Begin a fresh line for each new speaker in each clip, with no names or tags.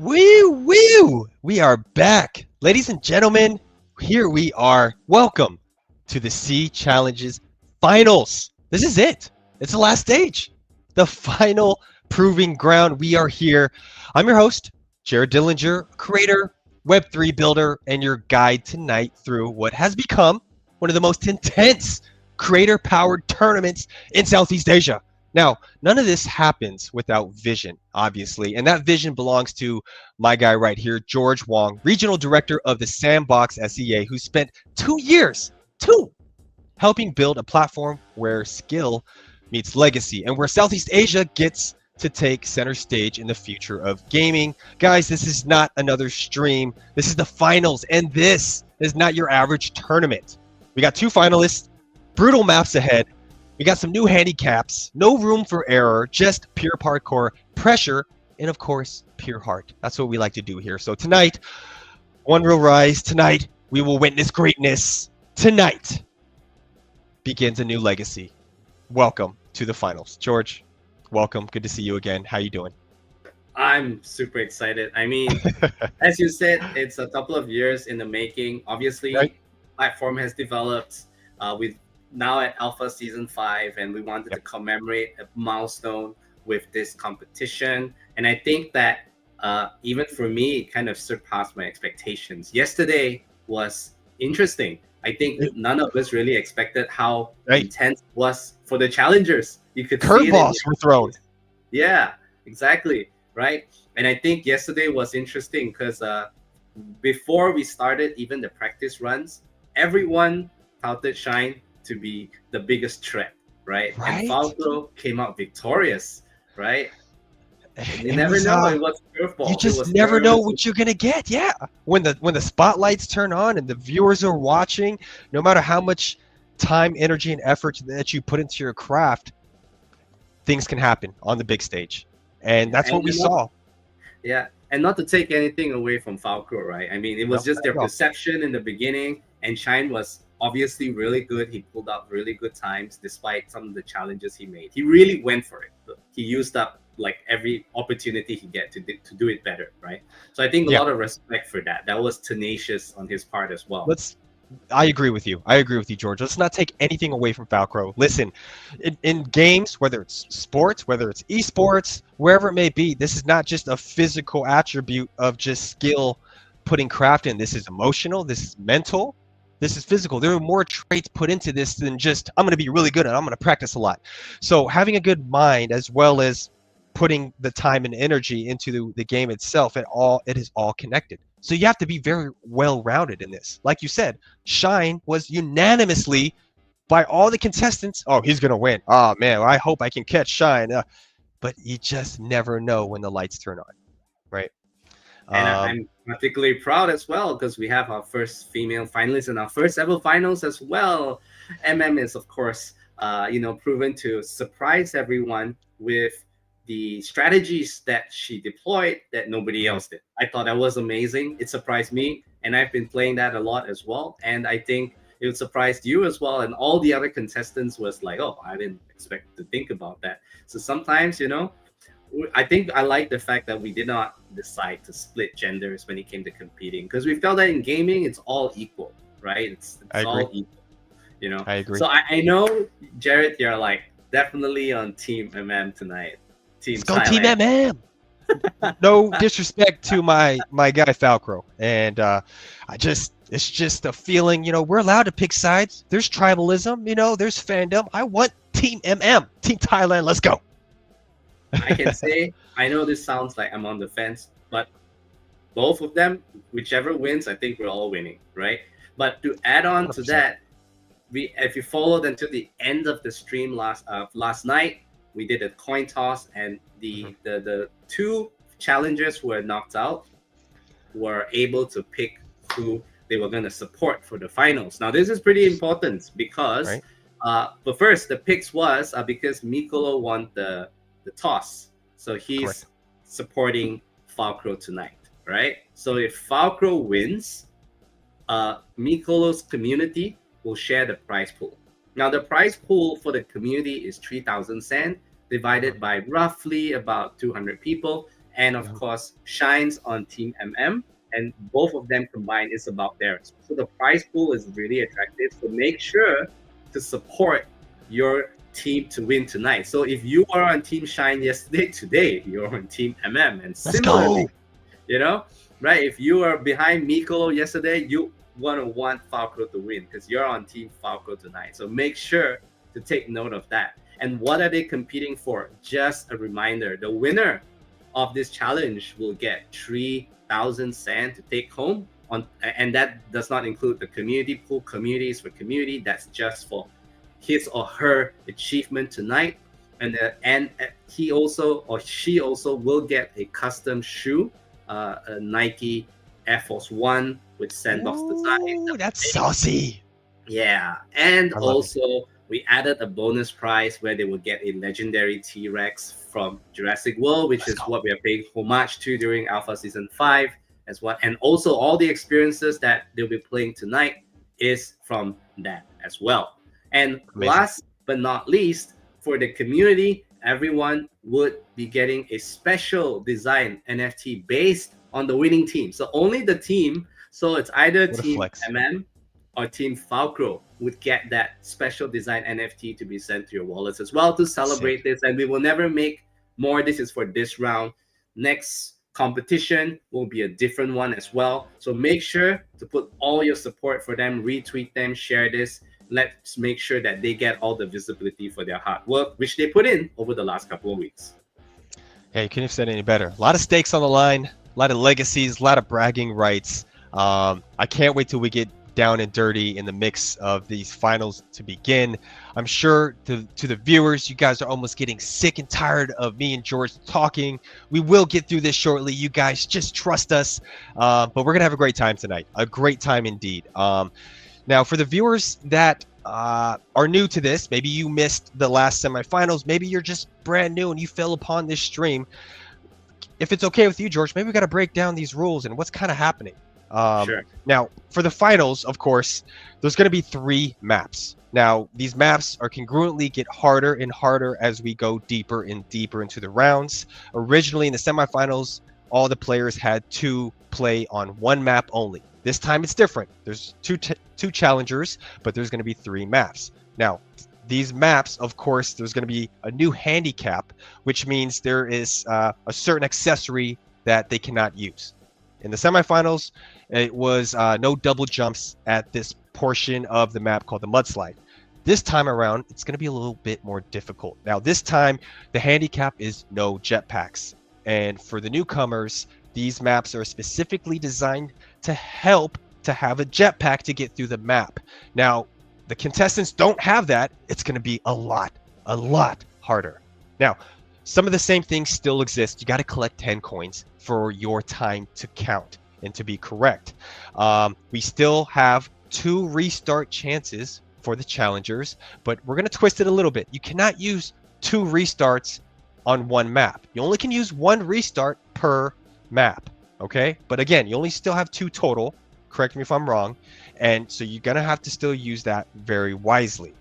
Woo! We are back. Ladies and gentlemen, here we are. Welcome to the C Challenges Finals. This is it. It's the last stage. The final proving ground. We are here. I'm your host, Jared Dillinger, creator, Web3 builder, and your guide tonight through what has become one of the most intense creator-powered tournaments in Southeast Asia. Now, none of this happens without vision, obviously, and that vision belongs to my guy right here, George Wong, Regional Director of the Sandbox SEA, who spent 2 years, helping build a platform where skill meets legacy and where Southeast Asia gets to take center stage in the future of gaming. Guys, this is not another stream. This is the finals, and this is not your average tournament. We got 2 finalists, brutal maps ahead. We got some new handicaps, no room for error, just pure parkour, pressure, and of course, pure heart. That's what we like to do here. So tonight, one will rise. Tonight, we will witness greatness. Tonight begins a new legacy. Welcome to the finals. George, welcome. Good to see you again. How you doing?
I'm super excited. I mean, as you said, it's a couple of years in the making. Obviously,
right.
Platform has developed with now at Alpha Season 5, and we wanted to commemorate a milestone with this competition. And I think that even for me, it kind of surpassed my expectations. Yesterday was interesting. I think none of us really expected how intense it was for the challengers. You could
curveballs were thrown.
Yeah, exactly. Right. And I think yesterday was interesting because before we started even the practice runs, everyone touted Shine to be the biggest threat, right? And Falkro came out victorious, right? You never know. It was curveball.
You just never know what you're gonna get. Yeah, when the spotlights turn on and the viewers are watching, no matter how much time, energy, and effort that you put into your craft, things can happen on the big stage, and that's what we saw.
Yeah, and not to take anything away from Falkro, right? I mean, it was just their perception in the beginning, and Shine was obviously really good. He pulled out really good times despite some of the challenges he made. He really went for it. He used up like every opportunity he get to do it better, right? So I think a lot of respect for that. That was tenacious on his part as well.
I agree with you. I agree with you, George. Let's not take anything away from Falkro. Listen, in games, whether it's sports, whether it's esports, wherever it may be, this is not just a physical attribute of just skill putting craft in. This is emotional. This is mental. This is physical. There are more traits put into this than just, I'm going to be really good and I'm going to practice a lot. So having a good mind as well as putting the time and energy into the game itself, it is all connected. So you have to be very well-rounded in this. Like you said, Shine was unanimously by all the contestants, oh, he's going to win. Oh, man, I hope I can catch Shine. But you just never know when the lights turn on, right?
And I'm particularly proud as well because we have our first female finalist in our first ever finals as well. is, of course, proven to surprise everyone with the strategies that she deployed that nobody else did. I thought that was amazing. It surprised me, and I've been playing that a lot as well. And I think it surprised you as well. And all the other contestants was like, oh, I didn't expect to think about that. So sometimes, I think I like the fact that we did not decide to split genders when it came to competing, because we felt that in gaming, it's all equal, right? It's all equal,
I agree.
So I know, Jared, you're like definitely on Team tonight.
Let's go Team No disrespect to my guy Falkro, and It's just a feeling, we're allowed to pick sides. There's tribalism, there's fandom. I want Team Team Thailand. Let's go.
I can say, I know this sounds like I'm on the fence, but both of them, whichever wins, I think we're all winning, right? But to add on
100%.
to that, if you followed until the end of the stream last night, we did a coin toss, and the two challengers who were knocked out were able to pick who they were going to support for the finals. Now, this is pretty important because,
Right.
but first, the picks was because Mikolo won the toss. So he's
Correct.
supporting Falkro tonight, right? So if Falkro wins, Mikolo's community will share the prize pool. Now, the prize pool for the community is 3,000 Sand divided by roughly about 200 people. And of course, Shines on Team and both of them combined is about there. So the prize pool is really attractive. So make sure to support your team to win tonight. So if you are on Team Shine yesterday, today you're on Team and
Let's go.
right? If you are behind Mikolo yesterday, you want Falkro to win because you're on Team Falkro tonight. So make sure to take note of that. And what are they competing for? Just a reminder, the winner of this challenge will get 3,000 Sand to take home and that does not include the community pool. Communities for community, that's just for his or her achievement tonight. And he also or she also will get a custom shoe, a Nike Air Force One with Sandbox design.
That's saucy.
Yeah, and
I love
also we added a bonus prize where they will get a legendary T-Rex from Jurassic World, which is what we are paying homage to during Alpha Season 5 as well. And also all the experiences that they'll be playing tonight is from that as well. And
Amazing.
last but not least, for the community, everyone would be getting a special design NFT based on the winning team. So only the team, so it's either
What a
Team
flex.
or Team Falkro would get that special design NFT to be sent to your wallets as well to celebrate this. And we will never make more. This is for this round. Next competition will be a different one as well. So make sure to put all your support for them, retweet them, share this. Let's make sure that they get all the visibility for their hard work, which they put in over the last couple of weeks.
Hey, you couldn't have said any better. A lot of stakes on the line, a lot of legacies, a lot of bragging rights. I can't wait till we get down and dirty in the mix of these finals to begin. I'm sure to the viewers, you guys are almost getting sick and tired of me and George talking. We will get through this shortly. You guys just trust us. But we're going to have a great time tonight. A great time indeed. Now, for the viewers that are new to this, maybe you missed the last semifinals, maybe you're just brand new and you fell upon this stream. If it's okay with you, George, maybe we got to break down these rules and what's kind of happening.
Sure.
Now, for the finals, of course, there's going to be 3 maps. Now, these maps are congruently get harder and harder as we go deeper and deeper into the rounds. Originally, in the semifinals, all the players had to play on one map only. This time, it's different. There's two challengers, but there's going to be 3 maps. Now, these maps, of course, there's going to be a new handicap, which means there is a certain accessory that they cannot use. In the semifinals, it was no double jumps at this portion of the map called the mudslide. This time around, it's going to be a little bit more difficult. Now, this time, the handicap is no jetpacks. And for the newcomers, these maps are specifically designed to help to have a jetpack to get through the map. Now, the contestants don't have that. It's going to be a lot harder. Now, some of the same things still exist. You got to collect 10 coins for your time to count and to be correct. We still have 2 restart chances for the challengers, but we're going to twist it a little bit. You cannot use 2 restarts on one map. You only can use 1 restart per map, okay? But again, you only still have 2 total. Correct me if I'm wrong. And so you're going to have to still use that very wisely.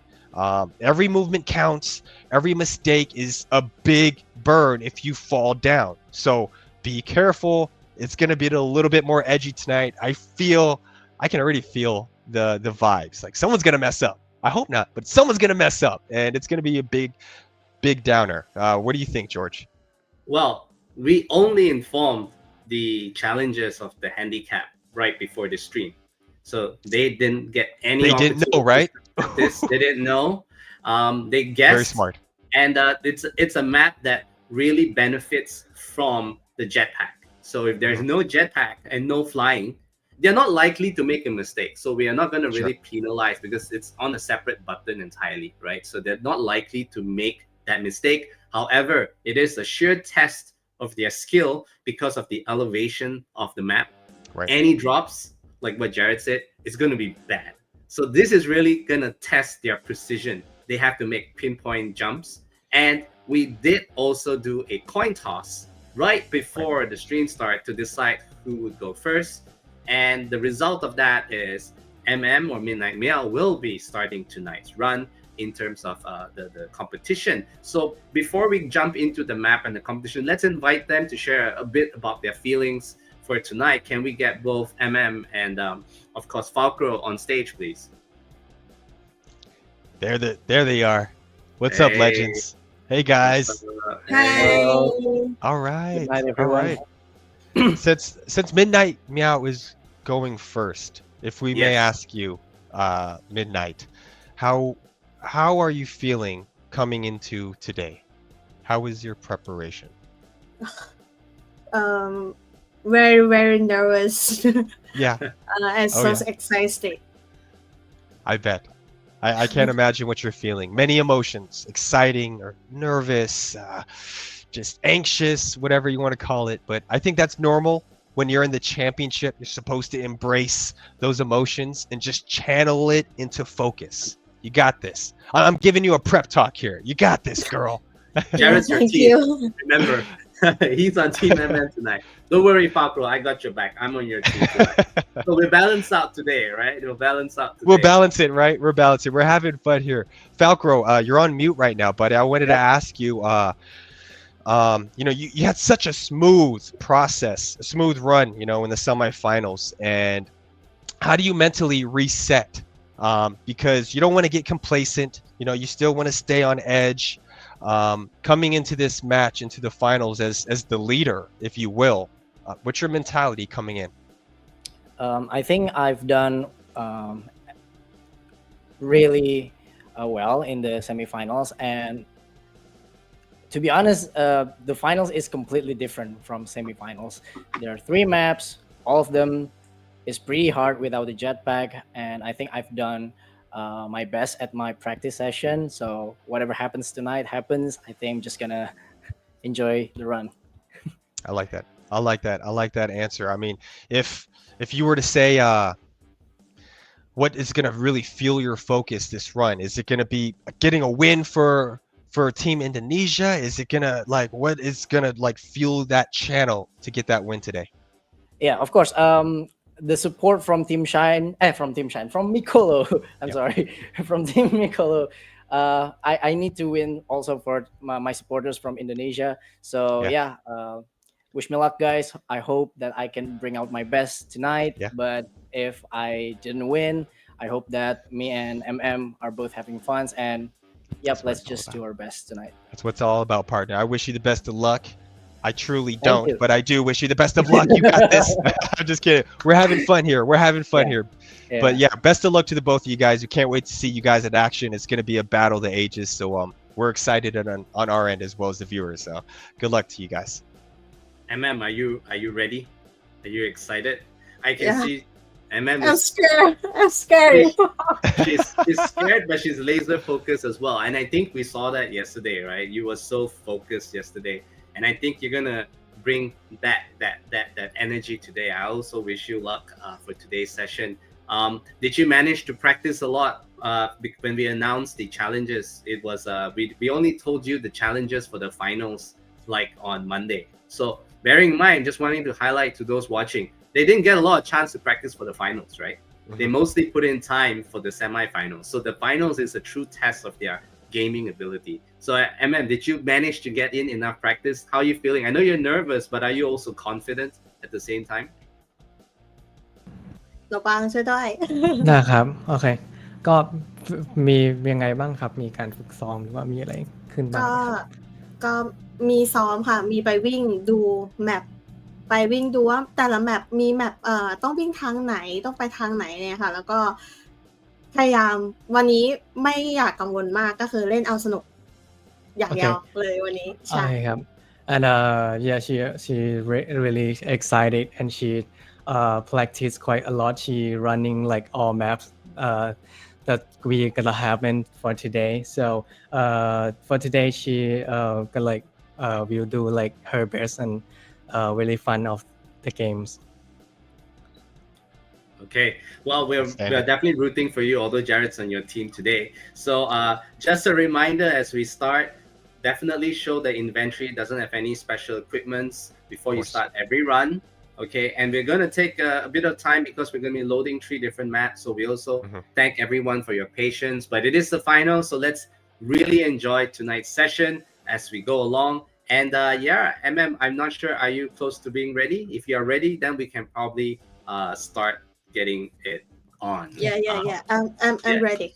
Every movement counts. Every mistake is a big burn if you fall down. So be careful. It's going to be a little bit more edgy tonight. I can already feel the vibes. Like someone's going to mess up. I hope not, but someone's going to mess up. And it's going to be a big downer. What do you think, George?
Well, we only informed the challenges of the handicap right before the stream. So they didn't get any
They didn't know, right?
this. They didn't know. They
Very
guessed,
smart.
and it's a map that really benefits from the jetpack. So if there's no jetpack and no flying, they're not likely to make a mistake. So we are not going to really penalize because it's on a separate button entirely, right? So they're not likely to make that mistake. However, it is a sheer test of their skill because of the elevation of the map.
Right.
Any drops, like what Jared said, it's going to be bad. So this is really going to test their precision. They have to make pinpoint jumps. And we did also do a coin toss right before the stream start to decide who would go first. And the result of that is MM or MidnightMeow will be starting tonight's run in terms of the competition. So before we jump into the map and the competition, let's invite them to share a bit about their feelings for tonight. Can we get both MM and of course Falkro on stage, please?
There they are. What's up, legends? Hey guys.
Hi.
All right.
Good night,
All
everyone.
right. Since MidnightMeow is going first, if we may ask you, Midnight, how are you feeling coming into today? How is your preparation?
Very, very nervous.
Yeah,
And so excited.
I bet. I can't imagine what you're feeling. Many emotions, exciting or nervous, just anxious, whatever you want to call it. But I think that's normal. When you're in the championship, you're supposed to embrace those emotions and just channel it into focus. You got this. I'm giving you a prep talk here. You got this, girl.
Jared's your
Thank
team.
you.
Remember, he's on Team MM tonight. Don't worry, Falkro. I got your back. I'm on your team tonight. So we balance out today, right? We'll balance out today.
We'll balance it, right? We're balancing. We're having fun here. Falkro, you're on mute right now, buddy. I wanted to ask you, you had such a smooth process, a smooth run, in the semifinals. And how do you mentally reset? Because you don't want to get complacent. You still want to stay on edge. Coming into this match, into the finals as the leader, if you will, what's your mentality coming in?
I think I've done really well in the semifinals, and to be honest, the finals is completely different from semifinals. There are 3 maps, all of them is pretty hard without the jetpack, and I think I've done my best at my practice session. So whatever happens tonight happens. I think I'm just gonna enjoy the run.
I like that. I like that answer. I mean, if you were to say what is going to really fuel your focus this run, is it going to be getting a win for Team Indonesia? Is it going to what is going to fuel that channel to get that win today?
Yeah, of course. The support from Team Mikolo. I'm sorry, from Team Mikolo. I need to win also for my supporters from Indonesia. So wish me luck, guys. I hope that I can bring out my best tonight.
Yeah.
But if I didn't win, I hope that me and MM are both having fun. And let's just do our best tonight.
That's what it's all about, partner. I wish you the best of luck. I truly
Thank
don't,
you.
but I do wish you the best of luck. You got this. I'm just kidding. We're having fun here.
Yeah.
But best of luck to the both of you guys. We can't wait to see you guys in action. It's going to be a battle of the ages. So we're excited on our end as well as the viewers. So good luck to you guys.
MM, are you ready? Are you excited? I can see MM.
I'm scared.
She's scared, but she's laser focused as well. And I think we saw that yesterday, right? You were so focused yesterday. And I think you're gonna bring that energy today. I also wish you luck for today's session. Did you manage to practice a lot when we announced the challenges? It was we only told you the challenges for the finals on Monday. So bearing in mind, just wanting to highlight to those watching, they didn't get a lot of chance to practice for the finals, right? Mm-hmm. They mostly put in time for the semifinals. So the finals is a true test of their gaming ability. So MM, did you manage to get in enough practice? How are you feeling? I know you're nervous, but are you also confident at the same time?
ตัวปางช่วยด้วย
นะครับโอเคก็มียังไงบ้างครับมีการฝึกซ้อมหรือว่ามีอะไรขึ้นบ้าง
ก็มีซ้อมค่ะมีไปวิ่งดูแมป ไปวิ่งดูว่าแต่ละแมปมีแมปต้องวิ่งทางไหนต้องไปทางไหนเนี่ยค่ะแล้วก็พยายามวันนี้ไม่อยากกังวลมากก็คือเล่นเอาสนุกอย่างเดียวเลยวันนี้ใช่
Okay, and yeah, she really excited and she practiced quite a lot. She running like all maps that we gonna happen for today. So for today she gonna like will do like her best and really fun of the games.
Okay, well, we're definitely rooting for you, although Jared's on your team today. So just a reminder as we start, definitely show the inventory doesn't have any special equipments before you start every run. Okay, and we're going to take a bit of time because we're going to be loading 3 different maps. So we also thank everyone for your patience, but it is the final. So let's really enjoy tonight's session as we go along. And yeah, I'm not sure, are you close to being ready? If you're ready, then we can probably start getting it on.
Yeah. I'm ready.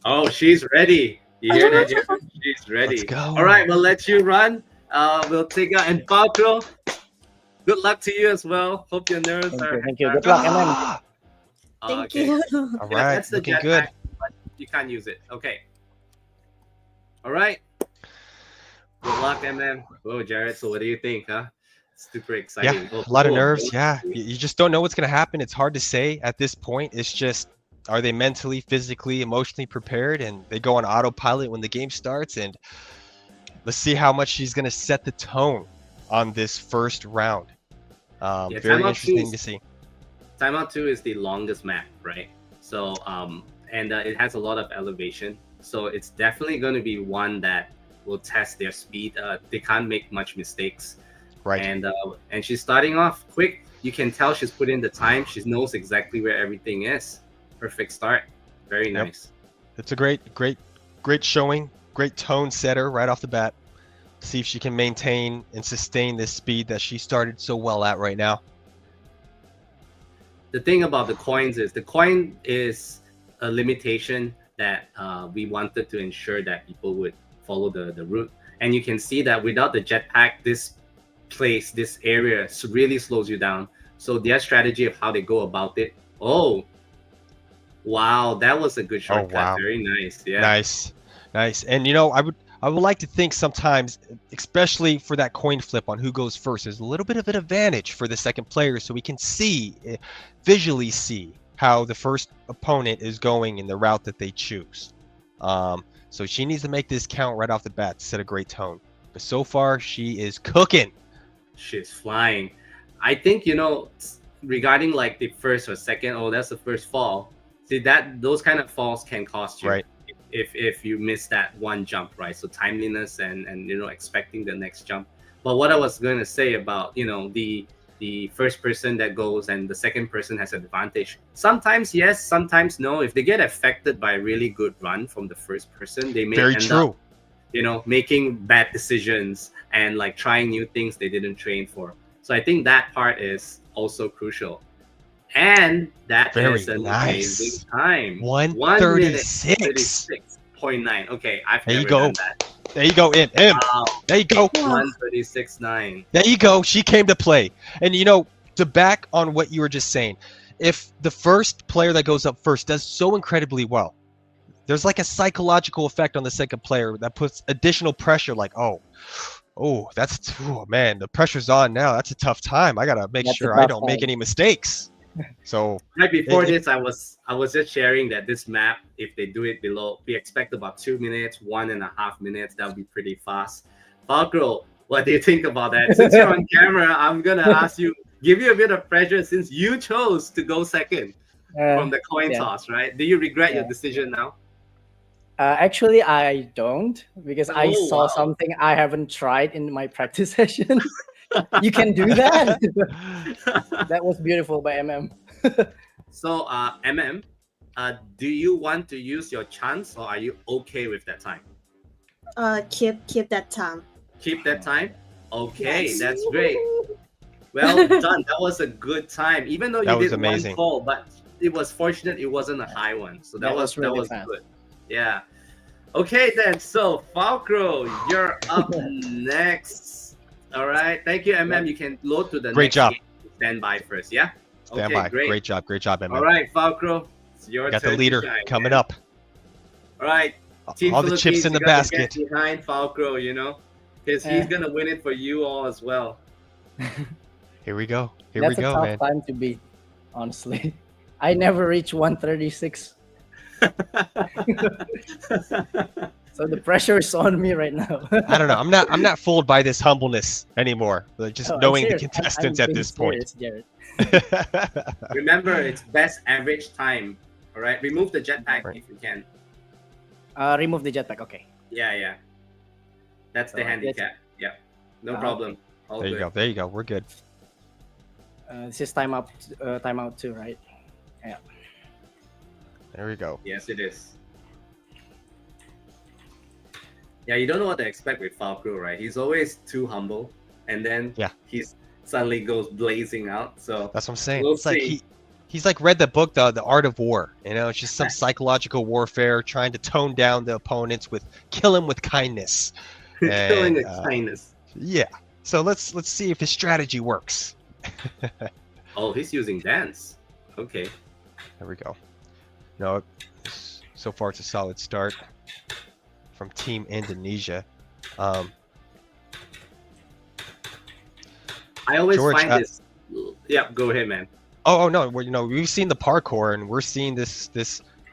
Oh, she's ready. You hear that? She's ready.
Let's go.
All right, we'll let you run. We'll take out and Falkro. Good luck to you as well. Hope your nerves are.
Thank you. Good luck, MM.
Thank you.
All
Yeah,
right,
that's the
looking
jetpack,
good.
but you can't use it. Okay. All right. Good luck, MM. Oh, Jared. So, what do you think? Huh? Super exciting.
Yeah, a lot of nerves. Yeah, you just don't know what's gonna happen. It's hard to say at this point. It's just, are they mentally, physically, emotionally prepared, and they go on autopilot when the game starts? And let's see how much she's gonna set the tone on this first round. Very interesting to see.
Timeout 2 is the longest map, right? So and it has a lot of elevation, so it's definitely going to be one that will test their speed. They can't make much mistakes,
right?
And she's starting off quick. You can tell she's put in the time. She knows exactly where everything is. Perfect start. Very nice.
It's a great showing. Great tone setter right off the bat. See if she can maintain and sustain this speed that she started so well at right now.
The thing about the coins is the coin is a limitation that we wanted to ensure that people would follow the route. And you can see that without the jetpack, this area really slows you down. So their strategy of how they go about it. Oh, wow, that was a good shortcut.
Oh, wow.
Very nice. Yeah.
Nice. And you know, I would like to think sometimes, especially for that coin flip on who goes first, there's a little bit of an advantage for the second player, so we can visually see how the first opponent is going in the route that they choose. So she needs to make this count right off the bat to set a great tone. But so far, she is cooking.
She's flying. I think, you know, regarding like the first or second, oh, that's the first fall. See, those kind of falls can cost you.
Right.
If you miss that one jump, right? So timeliness and you know, expecting the next jump. But what I was going to say about, you know, the first person that goes and the second person has an advantage. Sometimes yes, sometimes no. If they get affected by a really good run from the first person, they may end up, you know, making bad decisions and like trying new things they didn't train for. So I think that part is also crucial. And that is an amazing time. 1:36.9. Okay, I've never done that.
There you go, M.
Wow.
There you go.
1:36.9.
There you go. She came to play. And you know, to back on what you were just saying, if the first player that goes up first does so incredibly well, there's like a psychological effect on the second player that puts additional pressure, like, oh man, the pressure's on now. That's a tough time. I gotta make sure I don't make any mistakes. So
right before this, I was just sharing that this map, if they do it below, we expect about 2 minutes, 1.5 minutes. That would be pretty fast. Falkro, what do you think about that? Since you're on camera, I'm gonna ask you, give you a bit of pressure since you chose to go second from the coin toss, right? Do you regret your decision now?
Actually, I don't, because I saw something I haven't tried in my practice session. You can do that. That was beautiful by MM.
So, MM, do you want to use your chance, or are you okay with that time?
Keep that time.
Keep that time? Okay,
Yes.
That's great. Well done. That was a good time. Even though you did
amazing.
one call, but it was fortunate it wasn't a high one. So that was
really
good. Yeah. Okay then. So Falkro, you're up next. All right. Thank you, MM. You can load to the
Great
next
job.
game. Stand by first. Yeah.
Stand
Okay,
by.
great.
Great job, MM.
All right, Falkro. It's your
Got
turn
the leader
to shine,
coming
man.
up.
All right. Team
All the chips
Philippines,
in the
you gotta
basket.
Get behind Falkro, you know, because he's gonna win it for you all as well.
Here we go. Here
That's
we go,
a tough
man.
time to beat, honestly. I never reach 136. So the pressure is on me right now.
I don't know. I'm not fooled by this humbleness anymore. Just
No, I'm
knowing the
serious.
contestants
I'm
at
being
this point.
serious, Jared.
Remember, it's best average time. All right. Remove the jetpack
Right.
if you can.
Remove the jetpack. Okay.
Yeah. That's the
Alright,
handicap. Yeah. No problem. All
There you
good.
go. There you go. We're good.
This is timeout too, right? Yeah.
There we go.
Yes, it is. Yeah, you don't know what to expect with Falkro, right? He's always too humble, and then he's suddenly goes blazing out. So
That's what I'm saying.
We'll
It's like
see.
he's like read the book, the Art of War. You know, it's just some psychological warfare, trying to tone down the opponents with kill him with kindness.
killing
And,
the kindness.
Yeah. So let's see if his strategy works.
Oh, he's using dance. Okay.
There we go. No, so far it's a solid start from Team Indonesia.
I always
George,
find this. Yeah, go ahead, man.
Oh no, well, you know, we've seen the parkour and we're seeing this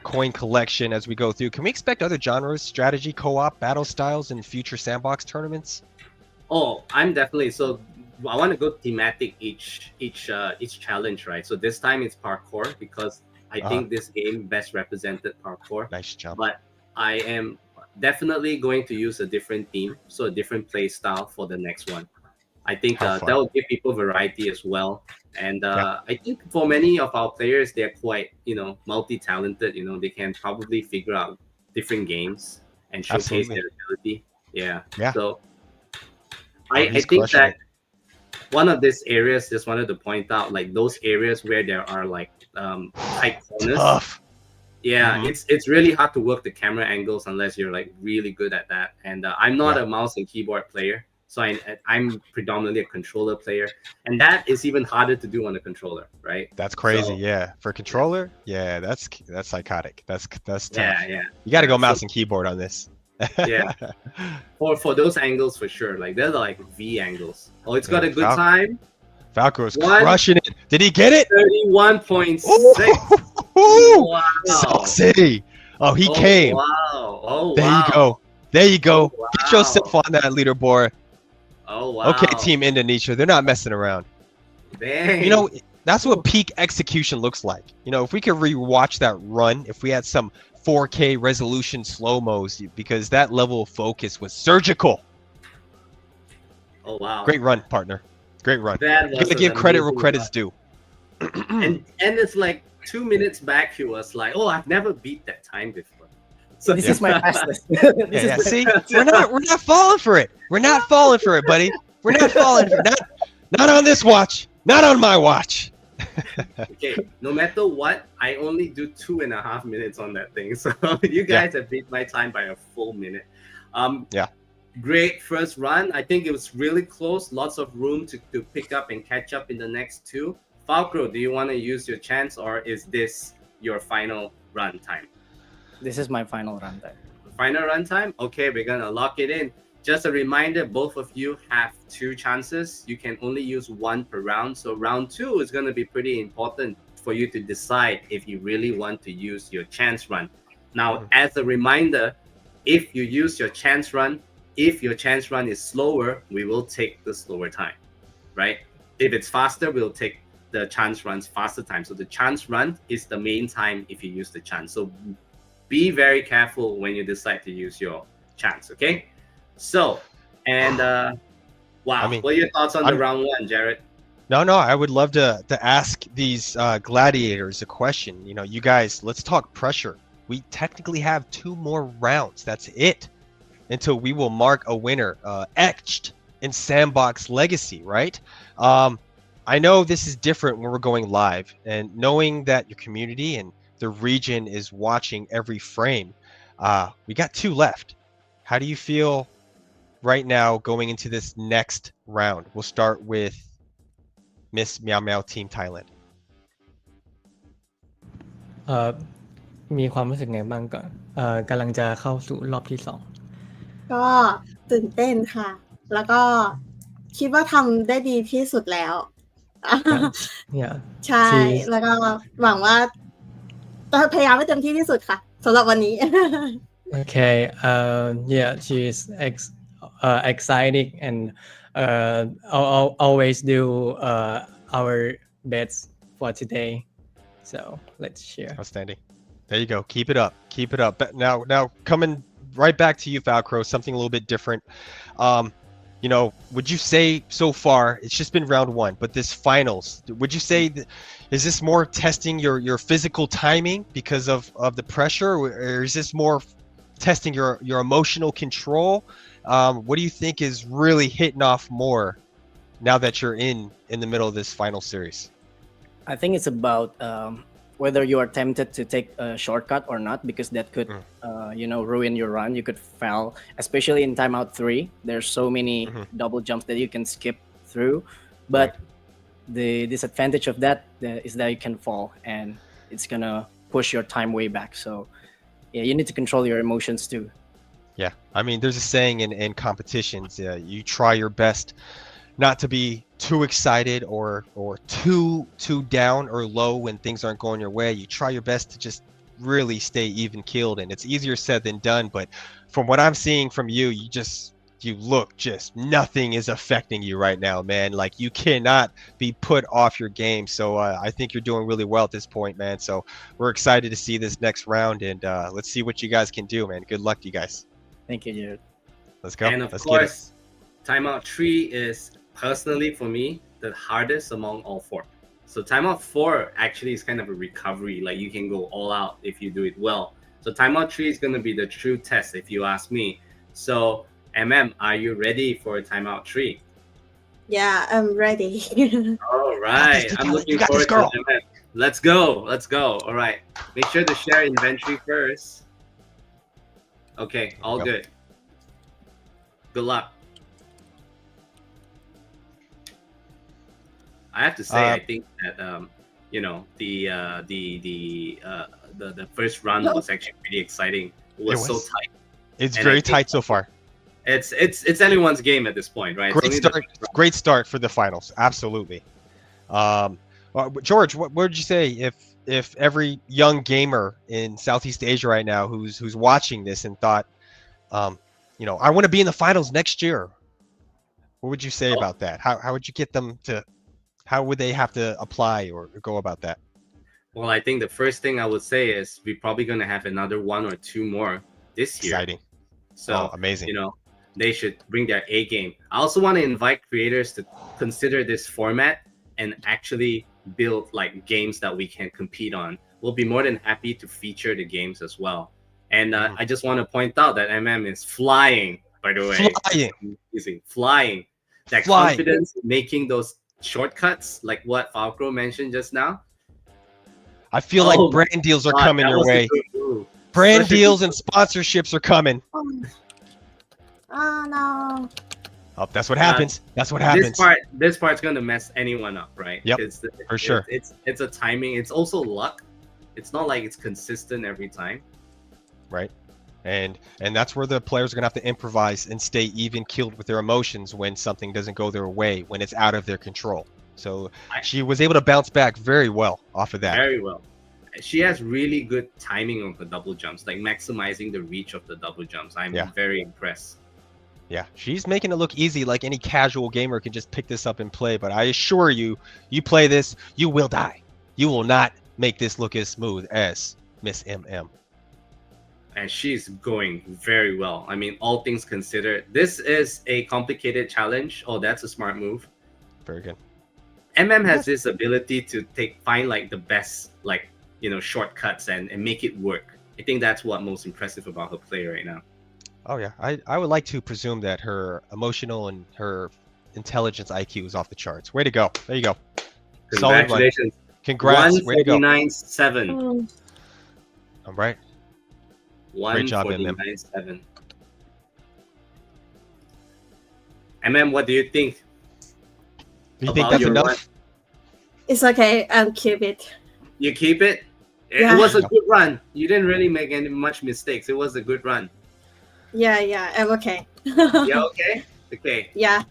coin collection as we go through. Can we expect other genres, strategy, co-op, battle styles in future sandbox tournaments?
Oh, I'm definitely so. I want to go thematic each challenge, right? So this time it's parkour because I think this game best represented parkour.
Nice jump.
But I am definitely going to use a different theme, so a different play style for the next one. I think
How
that
fun.
will give people variety as well. And I think for many of our players, they're quite, multi-talented. You know, they can probably figure out different games and showcase
Absolutely.
their ability. Yeah.
Yeah.
So
Oh,
I
he's
think
crushing
that
it.
one of these areas, just wanted to point out, like those areas where there are like tight corners.
Tough.
Yeah,
Mhm.
it's really hard to work the camera angles unless you're like really good at that. And I'm not
Yeah.
a mouse and keyboard player, so I'm predominantly a controller player, and that is even harder to do on a controller, right?
That's crazy.
So-
Yeah. For controller, yeah, that's psychotic. That's tough.
Yeah.
You got to go
Yeah,
mouse
so-
and keyboard on this.
Yeah. For those angles for sure, like they're like V angles. Oh, it's got a good
Falco.
time.
Falco's
One-
crushing it. Did he get it?
31.6.
Ooh,
Wow.
saucy. Oh, he
Oh,
came.
Wow. Oh,
There
wow.
you go. There you go.
Oh,
Get yourself
wow.
on that leaderboard.
Oh, wow.
Okay, Team Indonesia. They're not messing around.
Dang.
You know, that's what peak execution looks like. You know, if we could rewatch that run, if we had some 4K resolution slow-mos, because that level of focus was surgical.
Oh, wow.
Great run, partner. Great run.
That
You
was
gotta
an
give credit where
amazing
credit's due.
and it's like 2 minutes back he was like, oh, I've never beat that time before. So
This is my fastest.
Yeah, see, we're not falling for it. We're not falling for it, buddy. We're not falling for it. Not on this watch. Not on my watch.
okay, no matter what, I only do 2.5 minutes on that thing. So you guys have beat my time by a full minute.
Yeah.
Great first run. I think it was really close. Lots of room to pick up and catch up in the next two. Falkro, do you want to use your chance, or is this your final run time?
This is my final run time.
Final run time? Okay, we're gonna lock it in. Just a reminder, both of you have 2 chances. You can only use 1 per round. So round 2 is gonna be pretty important for you to decide if you really want to use your chance run. Now, as a reminder, if you use your chance run, if your chance run is slower, we will take the slower time, right? If it's faster, we'll take the chance run's faster time. So the chance run is the main time if you use the chance. So be very careful when you decide to use your chance, okay? So, and wow,
I mean,
what are your thoughts on the
I'm-
round 1, Jared?
No, I would love to ask these gladiators a question. You know, you guys, let's talk pressure. We technically have 2 more rounds. That's it until we will mark a winner etched in Sandbox legacy, right? I know this is different when we're going live, and knowing that your community and the region is watching every frame, we got 2 left. How do you feel right now going into this next round? We'll start with Miss Meow Meow Team Thailand.
เอ่อมีความรู้สึกไงบ้างก่อนกำลังจะเข้าสู่รอบที่สอง
ก็ตื่นเต้นค่ะ แล้วก็คิดว่าทำได้ดีที่สุดแล้ว
yeah
ใช่ แล้วก็หวังว่าจะพยายามให้เต็มที่ที่สุดค่ะสำหรับวันนี้
okay yeah she's excited and always do our best for today so let's share
Outstanding. There you go. Keep it up. Keep it up. But now coming right back to you, Falkro, something a little bit different. You know, would you say so far, it's just been round one, but this finals, would you say, is this more testing your physical timing because of the pressure, or is this more testing your emotional control? What do you think is really hitting off more now that you're in the middle of this final series?
I think it's about whether you are tempted to take a shortcut or not, because that could ruin your run. You could fail, especially in timeout 3. There's so many double jumps that you can skip through, but the disadvantage of that is that you can fall and it's gonna push your time way back. So yeah, you need to control your emotions too.
Yeah, I mean, there's a saying in competitions, you try your best not to be too excited or too down or low when things aren't going your way. You try your best to just really stay even keeled, and it's easier said than done. But from what I'm seeing from you, you look just nothing is affecting you right now, man. Like, you cannot be put off your game. So I think you're doing really well at this point, man. So we're excited to see this next round, and let's see what you guys can do, man. Good luck to you guys.
Thank you, Jared.
Let's go.
And of
Let's
course, timeout 3 is personally for me the hardest among all 4. So timeout 4 actually is kind of a recovery. Like, you can go all out if you do it well. So timeout 3 is going to be the true test, if you ask me. So are you ready for timeout 3?
Yeah, I'm ready.
All right, I'm looking forward to it. Let's go. All right, make sure to share inventory first. Okay, all good. Good luck. I have to say, I think that the first run was actually pretty exciting. It was so tight.
It's very tight so far.
It's anyone's game at this point, right?
Great start for the finals. Absolutely. George, what would you say if every young gamer in Southeast Asia right now who's watching this and thought, I want to be in the finals next year? What would you say about that? How would you get them to? How would they have to apply or go about that?
Well, I think the first thing I would say is we're probably going to have another 1 or 2 more this year.
Exciting. So amazing.
They should bring their A game. I also want to invite creators to consider this format and actually build like games that we can compete on. We'll be more than happy to feature the games as well. And I just want to point out that is flying, by the way. Flying. That confidence making those shortcuts, like what Falkro mentioned just now.
I feel like brand deals are coming your way. Brand deals and sponsorships are coming.
Oh no.
Oh, that's what happens. That's what happens.
This part's gonna mess anyone up, right?
Yep, for sure.
It's a timing. It's also luck. It's not like it's consistent every time.
Right. And that's where the players are gonna have to improvise and stay even keeled with their emotions when something doesn't go their way, when it's out of their control. So she was able to bounce back very well off of that.
Very well. She has really good timing on the double jumps, like maximizing the reach of the double jumps. I'm very impressed.
Yeah, she's making it look easy, like any casual gamer can just pick this up and play. But I assure you, you play this, you will die. You will not make this look as smooth as Miss MM.
And she's going very well. I mean, all things considered, this is a complicated challenge. Oh, that's a smart move.
Very good.
Has this ability to find like the best, like, shortcuts and make it work. I think that's what most impressive about her play right now.
Oh yeah, I would like to presume that her emotional and her intelligence IQ is off the charts. Way to go. There you go.
Congratulations.
Congrats. Way to go.
149.7.
All right. Great job, MM.
149.7. What do you think?
Do you think
About
that's
your
enough?
run.
It's okay. I'll keep it.
You keep it?
Yeah.
It was a good run. You didn't really make any much mistakes. It was a good run.
Yeah, I'm okay.
Yeah, okay? Okay.
Yeah.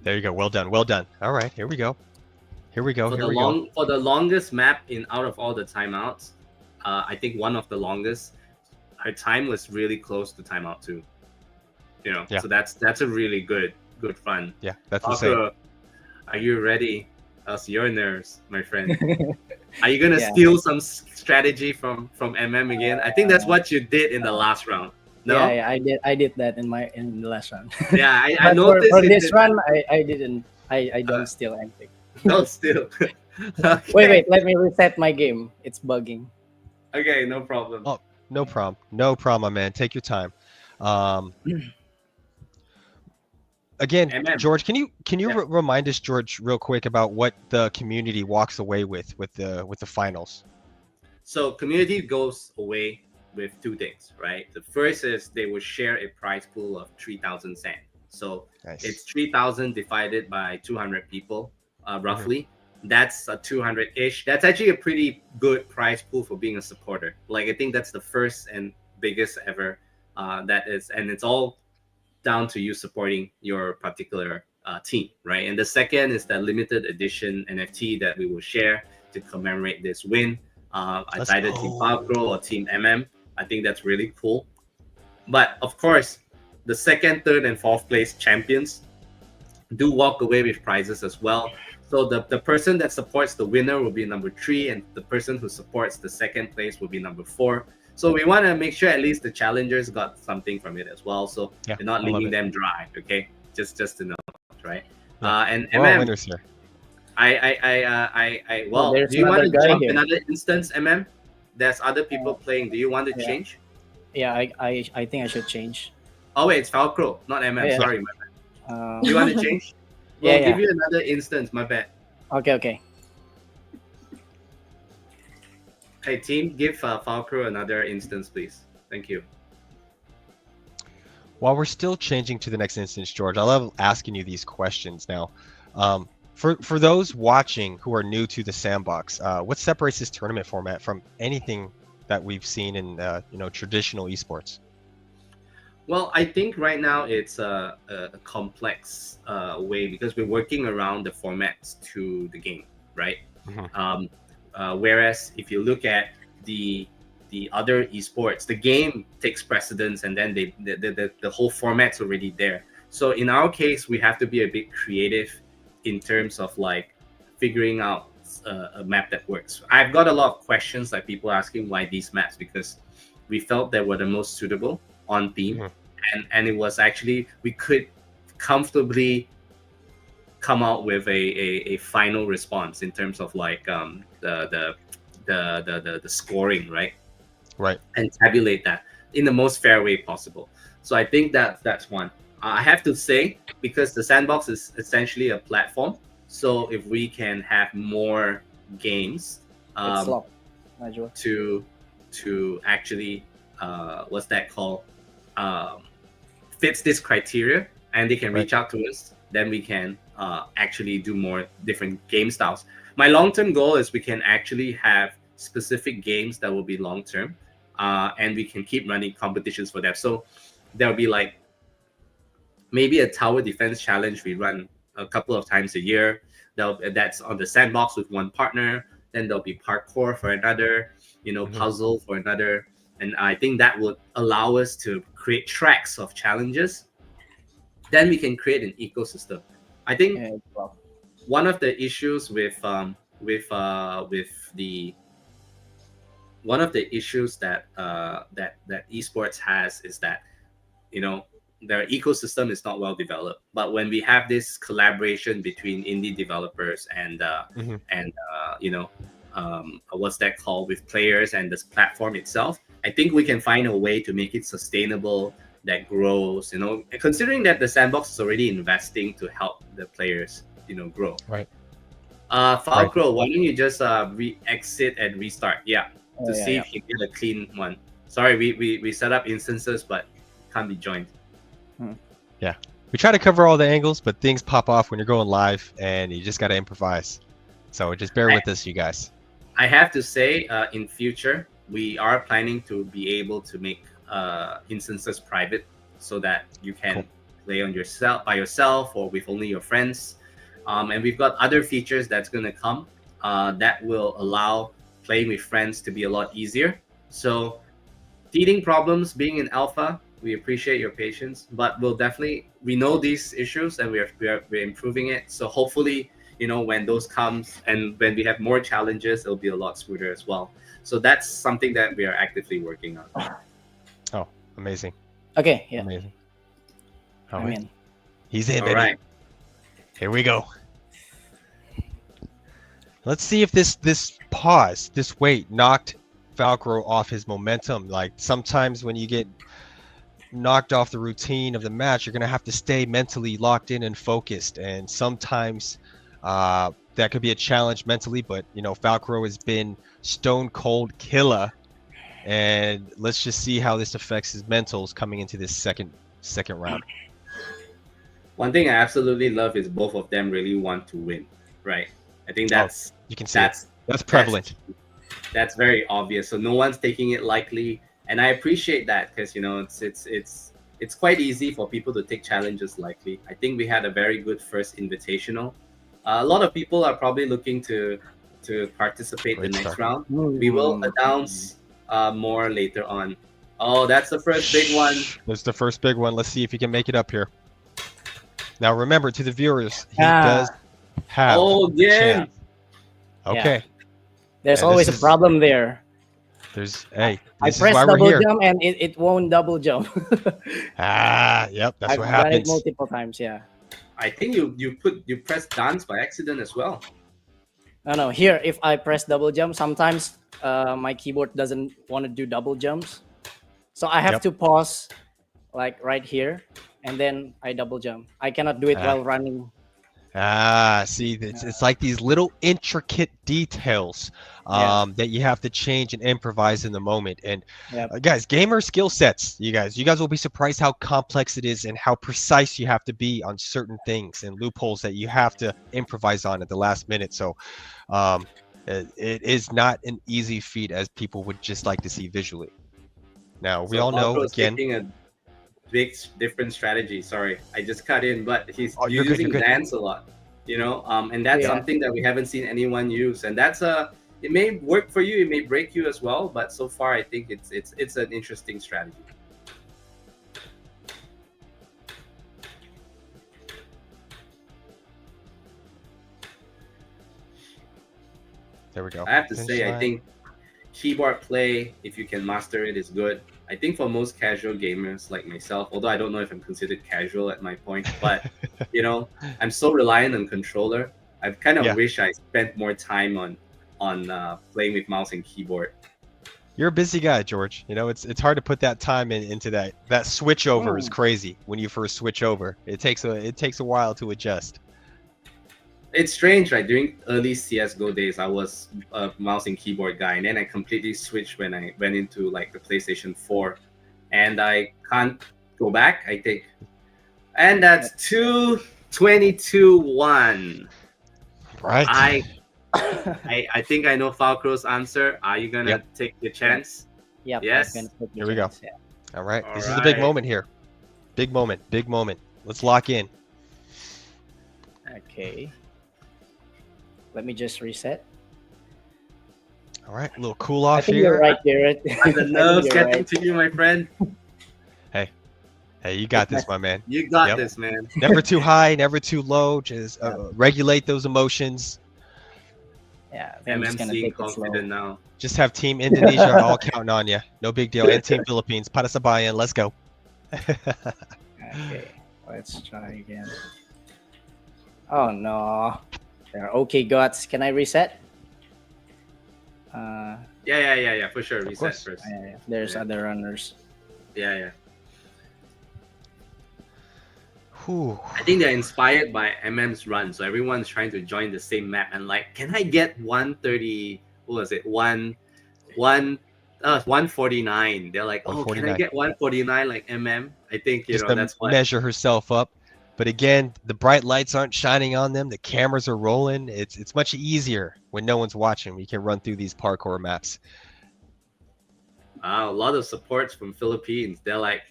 There you go. Well done. Well done. All right. Here we go. Here we go.
For
Here
the
we go.
for the longest map in out of all the timeouts, I think one of the longest, her time was really close to timeout too. You know,
Yeah.
so that's a really good run.
Yeah, that's insane.
Parkour, are you ready? How's your nerves, my friend? Are you gonna
Yeah.
steal some strategy from again? I think that's what you did in the last round. No?
Yeah, I did that in the last round.
Yeah, I
But
noticed
for
you
this
did
run, I didn't. I don't steal anything.
that. No, still. Okay.
Wait, let me reset my game. It's bugging.
Okay, no problem.
Oh. No problem. No problem, my man. Take your time. Again,
MM.
George, can you
Yeah.
remind us, George, real quick about what the community walks away with the finals?
So community goes away with two things, right? The first is they will share a prize pool of 3,000 sand. So
Nice.
it's 3,000 divided by 200 people, roughly. That's a 200-ish. That's actually a pretty good prize pool for being a supporter. Like, I think that's the first and biggest ever. That is, and it's all down to you supporting your particular team, right? And the second is that limited edition NFT that we will share to commemorate this win.
Let's
Either
go.
Team Falkro or Team I think that's really cool. But of course, the second, third, and fourth place champions do walk away with prizes as well. So the person that supports the winner will be number 3, and the person who supports the second place will be number 4. So we want to make sure at least the challengers got something from it as well. So
Yeah,
we're not
I love
leaving
it.
them dry, okay? Just to know, right?
Yeah.
And
We're all winners here.
well,
There's
do you want to
another guy
jump
here.
another instance, There's other people playing. Do you want to
Yeah.
change?
Yeah, I think I should change.
Oh wait, it's Falkro, not
Yeah.
Sorry, my bad.
Do
You want to change? We'll
Yeah,
give you another instance. My bad.
Okay.
Hey team, give Falkro another instance, please. Thank you.
While we're still changing to the next instance, George, I love asking you these questions now. For those watching who are new to the Sandbox, what separates this tournament format from anything that we've seen in traditional esports?
Well, I think right now it's a complex way because we're working around the formats to the game, right?
Mhm.
Whereas if you look at the other esports, the game takes precedence, and then the whole format's already there. So in our case, we have to be a bit creative in terms of like figuring out a map that works. I've got a lot of questions, like people asking why these maps, because we felt they were the most suitable on theme.
Mhm.
And it was actually, we could comfortably come out with a final response in terms of like the scoring, right?
Right.
And tabulate that in the most fair way possible. So I think that's one. I have to say, because the Sandbox is essentially a platform, so if we can have more games
It's locked. Najwa.
to actually what's that called, fits this criteria, and they can reach out to us, then we can actually do more different game styles. My long-term goal is we can actually have specific games that will be long-term, and we can keep running competitions for them. So there'll be like maybe a tower defense challenge we run a couple of times a year. That's on the Sandbox with one partner. Then there'll be parkour for another, puzzle for another. And I think that would allow us to create tracks of challenges. Then we can create an ecosystem. I think
Yeah, it's locked.
one of the issues one of the issues that esports has is that their ecosystem is not well developed. But when we have this collaboration between indie developers and what's that called, with players and this platform itself, I think we can find a way to make it sustainable, that grows. Considering that the Sandbox is already investing to help the players, grow.
Right.
Falkro, why don't you just exit and restart? Yeah, to
Yeah,
see
yeah.
if you get a clean one. Sorry, we set up instances, but can't be joined.
We try to cover all the angles, but things pop off when you're going live, and you just got to improvise. So just bear with us, you guys.
I have to say, in future, we are planning to be able to make instances private so that you can play on yourself by yourself or with only your friends. And we've got other features that's going to come that will allow playing with friends to be a lot easier. So teething problems being in alpha, we appreciate your patience, but we know these issues and we're improving it. So hopefully, when those comes and when we have more challenges, it'll be a lot smoother as well. So that's something that we are actively working on.
Oh, amazing.
Okay, yeah.
Amazing. All
I'm
right.
in.
He's in,
All
baby.
right.
Here we go. Let's see if this wait, knocked Falkro off his momentum. Like sometimes when you get knocked off the routine of the match, you're gonna have to stay mentally locked in and focused. And sometimes that could be a challenge mentally, but Falkro has been stone cold killer. And let's just see how this affects his mentals coming into this second round.
One thing I absolutely love is both of them really want to win, right? I think that's
you can see that's prevalent.
That's very obvious. So no one's taking it lightly, and I appreciate that because it's quite easy for people to take challenges lightly. I think we had a very good first invitational. A lot of people are probably looking to participate the next round. We will announce more later on. Oh, that's the first big one.
That's the first big one. Let's see if he can make it up here. Now remember, to the viewers, he does have
a chance.
Okay.
Yeah. There's always a problem there.
I
pressed double jump and it won't double jump.
Yep, that's what happens.
Done it multiple times, yeah.
I think you pressed dance by accident as well.
No. Here, if I press double jump, sometimes my keyboard doesn't want to do double jumps, so I have to pause, like right here, and then I double jump. I cannot do it while running.
See, it's like these little intricate details that you have to change and improvise in the moment. And guys, gamer skill sets, you guys will be surprised how complex it is and how precise you have to be on certain things and loopholes that you have to improvise on at the last minute. So it is not an easy feat as people would just like to see visually. Now we all know again.
Taking a big different strategy. Sorry, I just cut in, but he's
you're
using
good.
dance a lot, and that's something that we haven't seen anyone use, and that's it may work for you, it may break you as well, but so far I think it's an interesting strategy.
There we go.
I have to say, I think keyboard play, if you can master it, is good. I think for most casual gamers like myself, although I don't know if I'm considered casual at my point, but I'm so reliant on controller. I kind of wish I spent more time on playing with mouse and keyboard.
You're a busy guy, George. It's hard to put that time into that switch over is crazy. When you first switch over, it takes a while to adjust.
It's strange, right? During early CS:GO days, I was a mouse and keyboard guy, and then I completely switched when I went into like the PlayStation 4, and I can't go back, I think. And that's 2-22-1.
Right.
I think I know Falkro's answer. Are you gonna take the chance?
Yep.
Yes.
Here we go. All right. This is the big moment here. Big moment. Let's lock in.
Okay. Let me just reset.
All right, a little cool off
I think
here.
You're right, Garrett.
The nerves getting to you, my friend.
Hey, you got this, my man.
You got this, man.
Never too high, never too low. Just regulate those emotions.
Yeah, I'm just gonna take it slow.
Now.
Just have Team Indonesia all counting on you. No big deal. And Team Philippines. Para sa bayan. Let's go.
Okay, let's try again. Oh no. There. Okay, Guts. Can I reset?
Yeah, for sure. Reset first.
There's other runners.
Yeah.
Whew.
I think they're inspired by MM's run, so everyone's trying to join the same map and like, can I get 130? What was it? 149. They're like, oh, can I get 149 like MM? I think
Just
that's what.
Measure herself up. But again, the bright lights aren't shining on them. The cameras are rolling. It's much easier when no one's watching. We can run through these parkour maps.
Wow, a lot of supports from Philippines. They're like,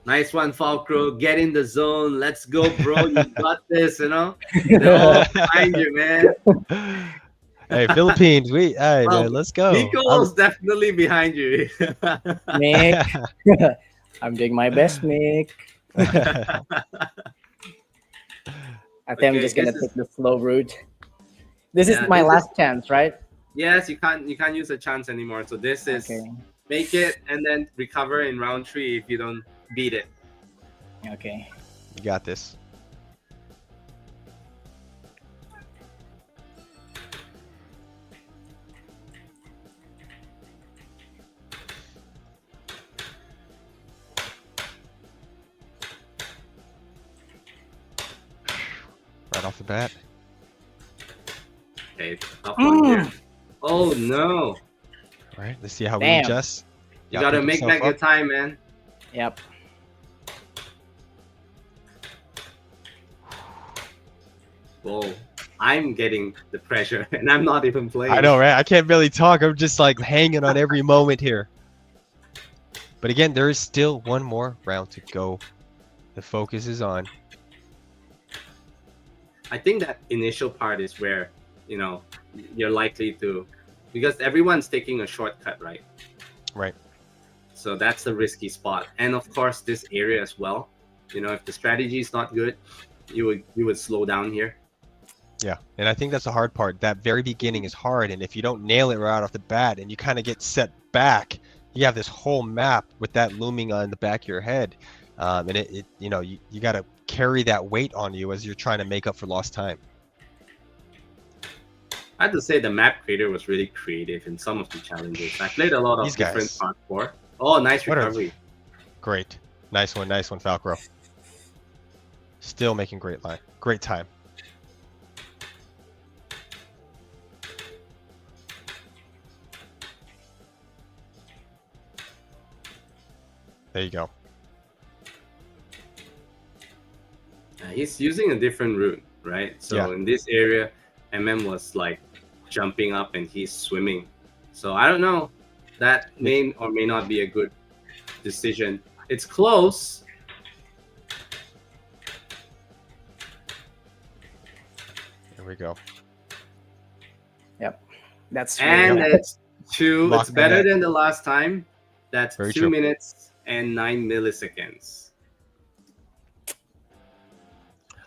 nice one, Falkro. Get in the zone. Let's go, bro. You got this, you know? They're all behind you, man.
Hey, Philippines, hey
Well,
man, let's go.
Nico's definitely behind you.
Mick. I'm doing my best, Mick. I think I'm just gonna take the slow route. This is my last chance, right?
Yes, you can't use a chance anymore. So this is make it and then recover in round 3 if you don't beat it.
Okay.
You got this. Right off the bat.
Okay, tough one here. Oh no!
All right, let's see how we
Damn.
adjust.
You gotta make back your time, man.
Yep.
Whoa, I'm getting the pressure, and I'm not even playing.
I know, right? I can't really talk. I'm just like hanging on every moment here. But again, there is still one more round to go. The focus is on.
I think that initial part is where, you know, you're likely to, because everyone's taking a shortcut, right?
Right.
So that's the risky spot. And of course, this area as well. You know, if the strategy is not good, you would slow down here.
Yeah, and I think that's the hard part. That very beginning is hard, and if you don't nail it right off the bat, and you kind of get set back, you have this whole map with that looming on the back of your head, and it you know, you got to carry that weight on you as you're trying to make up for lost time.
I have to say the map creator was really creative in some of the challenges. I played a lot of different parkour. Oh, nice recovery.
Great. Nice one, Falkro. Still making great time. There you go.
He's using a different route, right? So in this area, was like jumping up and he's swimming. So I don't know. That may or may not be a good decision. It's close.
There we go.
Yep. That's
and
really
it's 2.
Lock
it's better
that.
than the last time. That's
Very
2
true.
minutes and 9 milliseconds.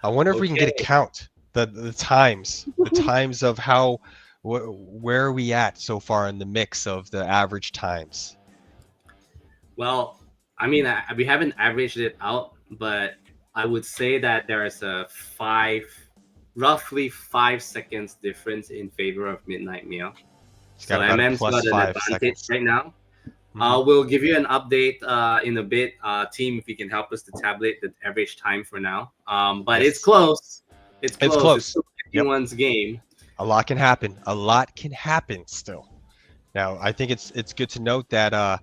I wonder if we can get a count. The times. The times of how where are we at so far in the mix of the average times?
Well, I mean, we haven't averaged it out, but I would say that there is a roughly 5 seconds difference in favor of MidnightMeow. So MM's got an advantage right now. We'll give you an update in a bit, team, if you can help us to tabulate the average time for now. But it's close. It's close. It's still anyone's game.
A lot can happen. A lot can happen still. Now, I think it's good to note that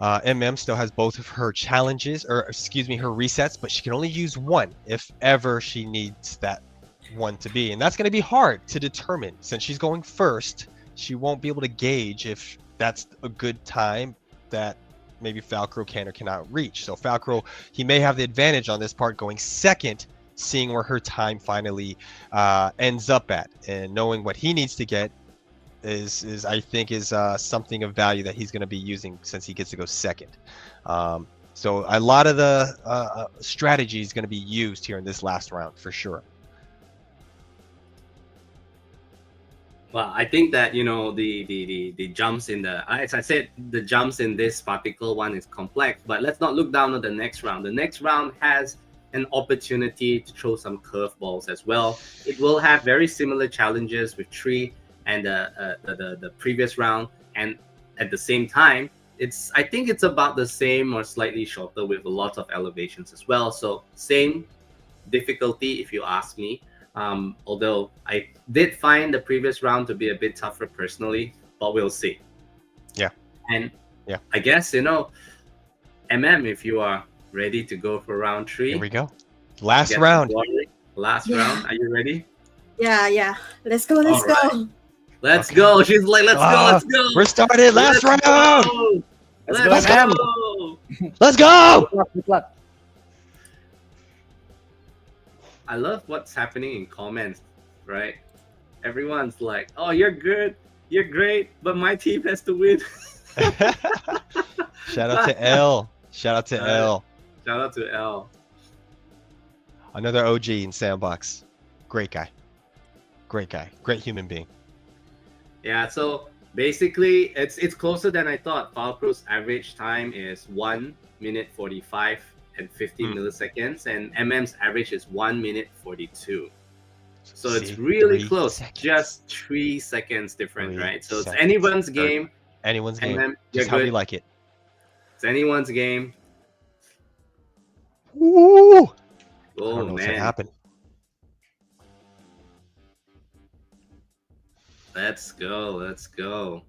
MM still has both of her challenges, or excuse me, her resets, but she can only use one if ever she needs that one to be. And that's going to be hard to determine. Since she's going first, she won't be able to gauge if that's a good time that maybe Falkro can or cannot reach. So Falkro, he may have the advantage on this part going second, seeing where her time finally ends up at, and knowing what he needs to get is I think is something of value that he's going to be using since he gets to go second. So a lot of the strategy is going to be used here in this last round for sure.
Well, I think that, you know, the jumps in as I said, the jumps in this particular one is complex, but let's not look down on the next round. The next round has an opportunity to throw some curveballs as well. It will have very similar challenges with Tree and the previous round, and at the same time, I think it's about the same or slightly shorter with a lot of elevations as well. So same difficulty if you ask me. Although I did find the previous round to be a bit tougher personally, but we'll see.
Yeah.
And I guess, you know, MM, if you are ready to go for round 3.
Here we go. Last
Get
round.
Last
Yeah.
round. Are you ready?
Yeah. Let's go. Let's
All
go.
Let's
Okay.
go. She's like, let's go.
Ah,
Let's go.
We're started. Last
Let's
round.
go.
Let's
Let's
go, MM.
go.
Let's go.
Good luck. Good luck.
I love what's happening in comments, right? Everyone's like, "Oh, you're good. You're great, but my team has to win."
Shout out to L. Shout out to L.
Shout out to L.
Another OG in Sandbox. Great guy. Great guy. Great human being.
Yeah, so basically it's closer than I thought. Falkro's average time is 1 minute 45 and 50 milliseconds, and MM's average is 1 minute 42. So it's
See,
really
3
close.
seconds.
Just 3 seconds different,
3
right? So it's
seconds.
anyone's game.
Anyone's game.
MM, you're
Just how we
good.
like it.
It's anyone's game.
Ooh. I
Oh
don't know what's gonna
man.
happen.
Let's go. Let's go.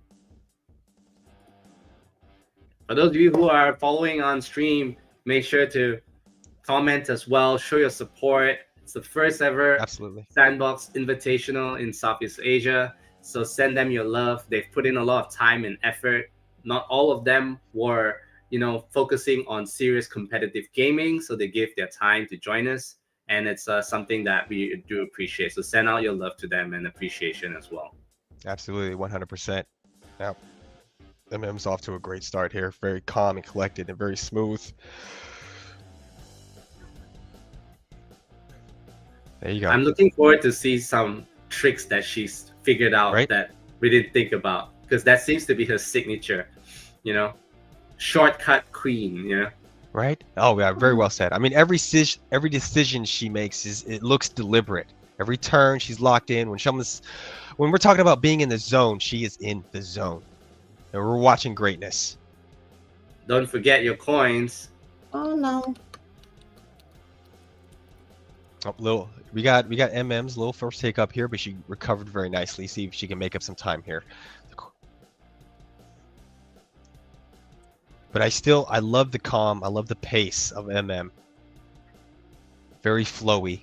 For those of you who are following on stream, make sure to comment as well. Show your support. It's the first ever
Absolutely.
Sandbox Invitational in Southeast Asia. So send them your love. They've put in a lot of time and effort. Not all of them were, focusing on serious competitive gaming. So they give their time to join us. And it's something that we do appreciate. So send out your love to them and appreciation as well.
Absolutely. 100%. Now, MM's off to a great start here. Very calm and collected and very smooth. There you go.
I'm looking forward to see some tricks that she's figured out
Right.
that we didn't think about, because that seems to be her signature, shortcut queen,
Right? Oh yeah, very well said. I mean, every decision she makes it looks deliberate. Every turn she's locked in. When we're talking about being in the zone, she is in the zone, and we're watching greatness.
Don't forget your coins.
Oh no.
Oh, we got MM's little first take up here, but she recovered very nicely. See if she can make up some time here. But I love the calm. I love the pace of MM. Very flowy.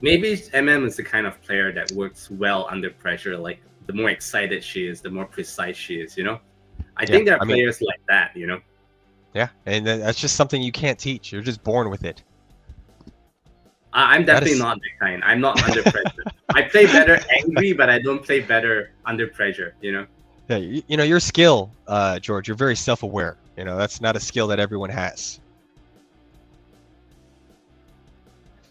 Maybe MM is the kind of player that works well under pressure. Like, the more excited she is, the more precise she is, I think there are players like that,
Yeah, and that's just something you can't teach. You're just born with it.
I'm definitely not that kind. I'm not under pressure. I play better angry, but I don't play better under pressure,
Yeah, your skill, George, you're very self-aware. That's not a skill that everyone has.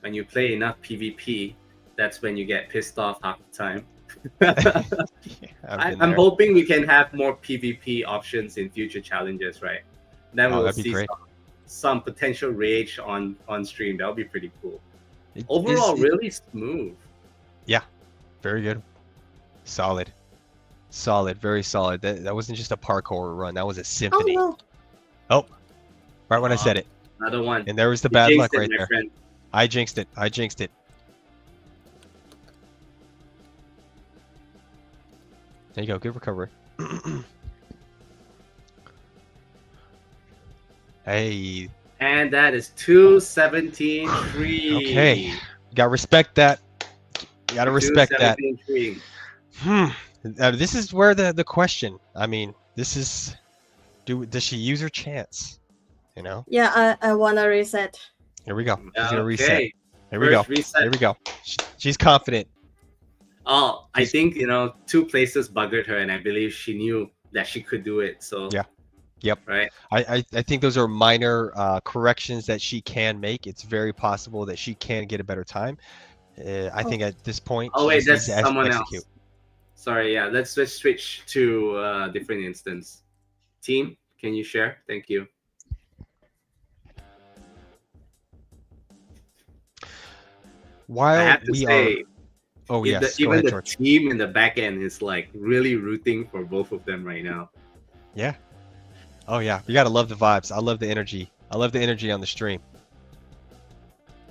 When you play enough PvP, that's when you get pissed off half the time. I'm hoping we can have more PvP options in future challenges, right? Then we'll see some potential rage on stream. That'll be pretty cool. Overall, really smooth.
Yeah, very good. Solid, very solid. That wasn't just a parkour run. That was a symphony.
Oh
Oh, right when I said it.
Another one.
And there was the bad luck right there.
Friend.
I jinxed it. There you go. Good recovery. Hey.
And that is 217-3.
Okay. You gotta respect that. You gotta respect that.
217-3.
Now, this is where the question. I mean, this is, does she use her chance?
Yeah, I wanna reset.
Here we go. She's gonna
Okay.
reset. Here we go.
Reset.
Here we go. She's confident.
Oh, I think, 2 places buggered her, and I believe she knew that she could do it. So
Yeah. Yep.
Right.
I think those are minor corrections that she can make. It's very possible that she can get a better time. I think at this point.
Oh
she
wait,
just needs
that's
to
someone
execute.
else. Sorry, yeah. Let's switch to a different instance. Team, can you share? Thank you.
While
I have to say,
oh yes, go
even
ahead,
the
George.
team in the back end is like really rooting for both of them right now.
Yeah. Oh yeah, you gotta love the vibes. I love the energy. I love the energy on the stream.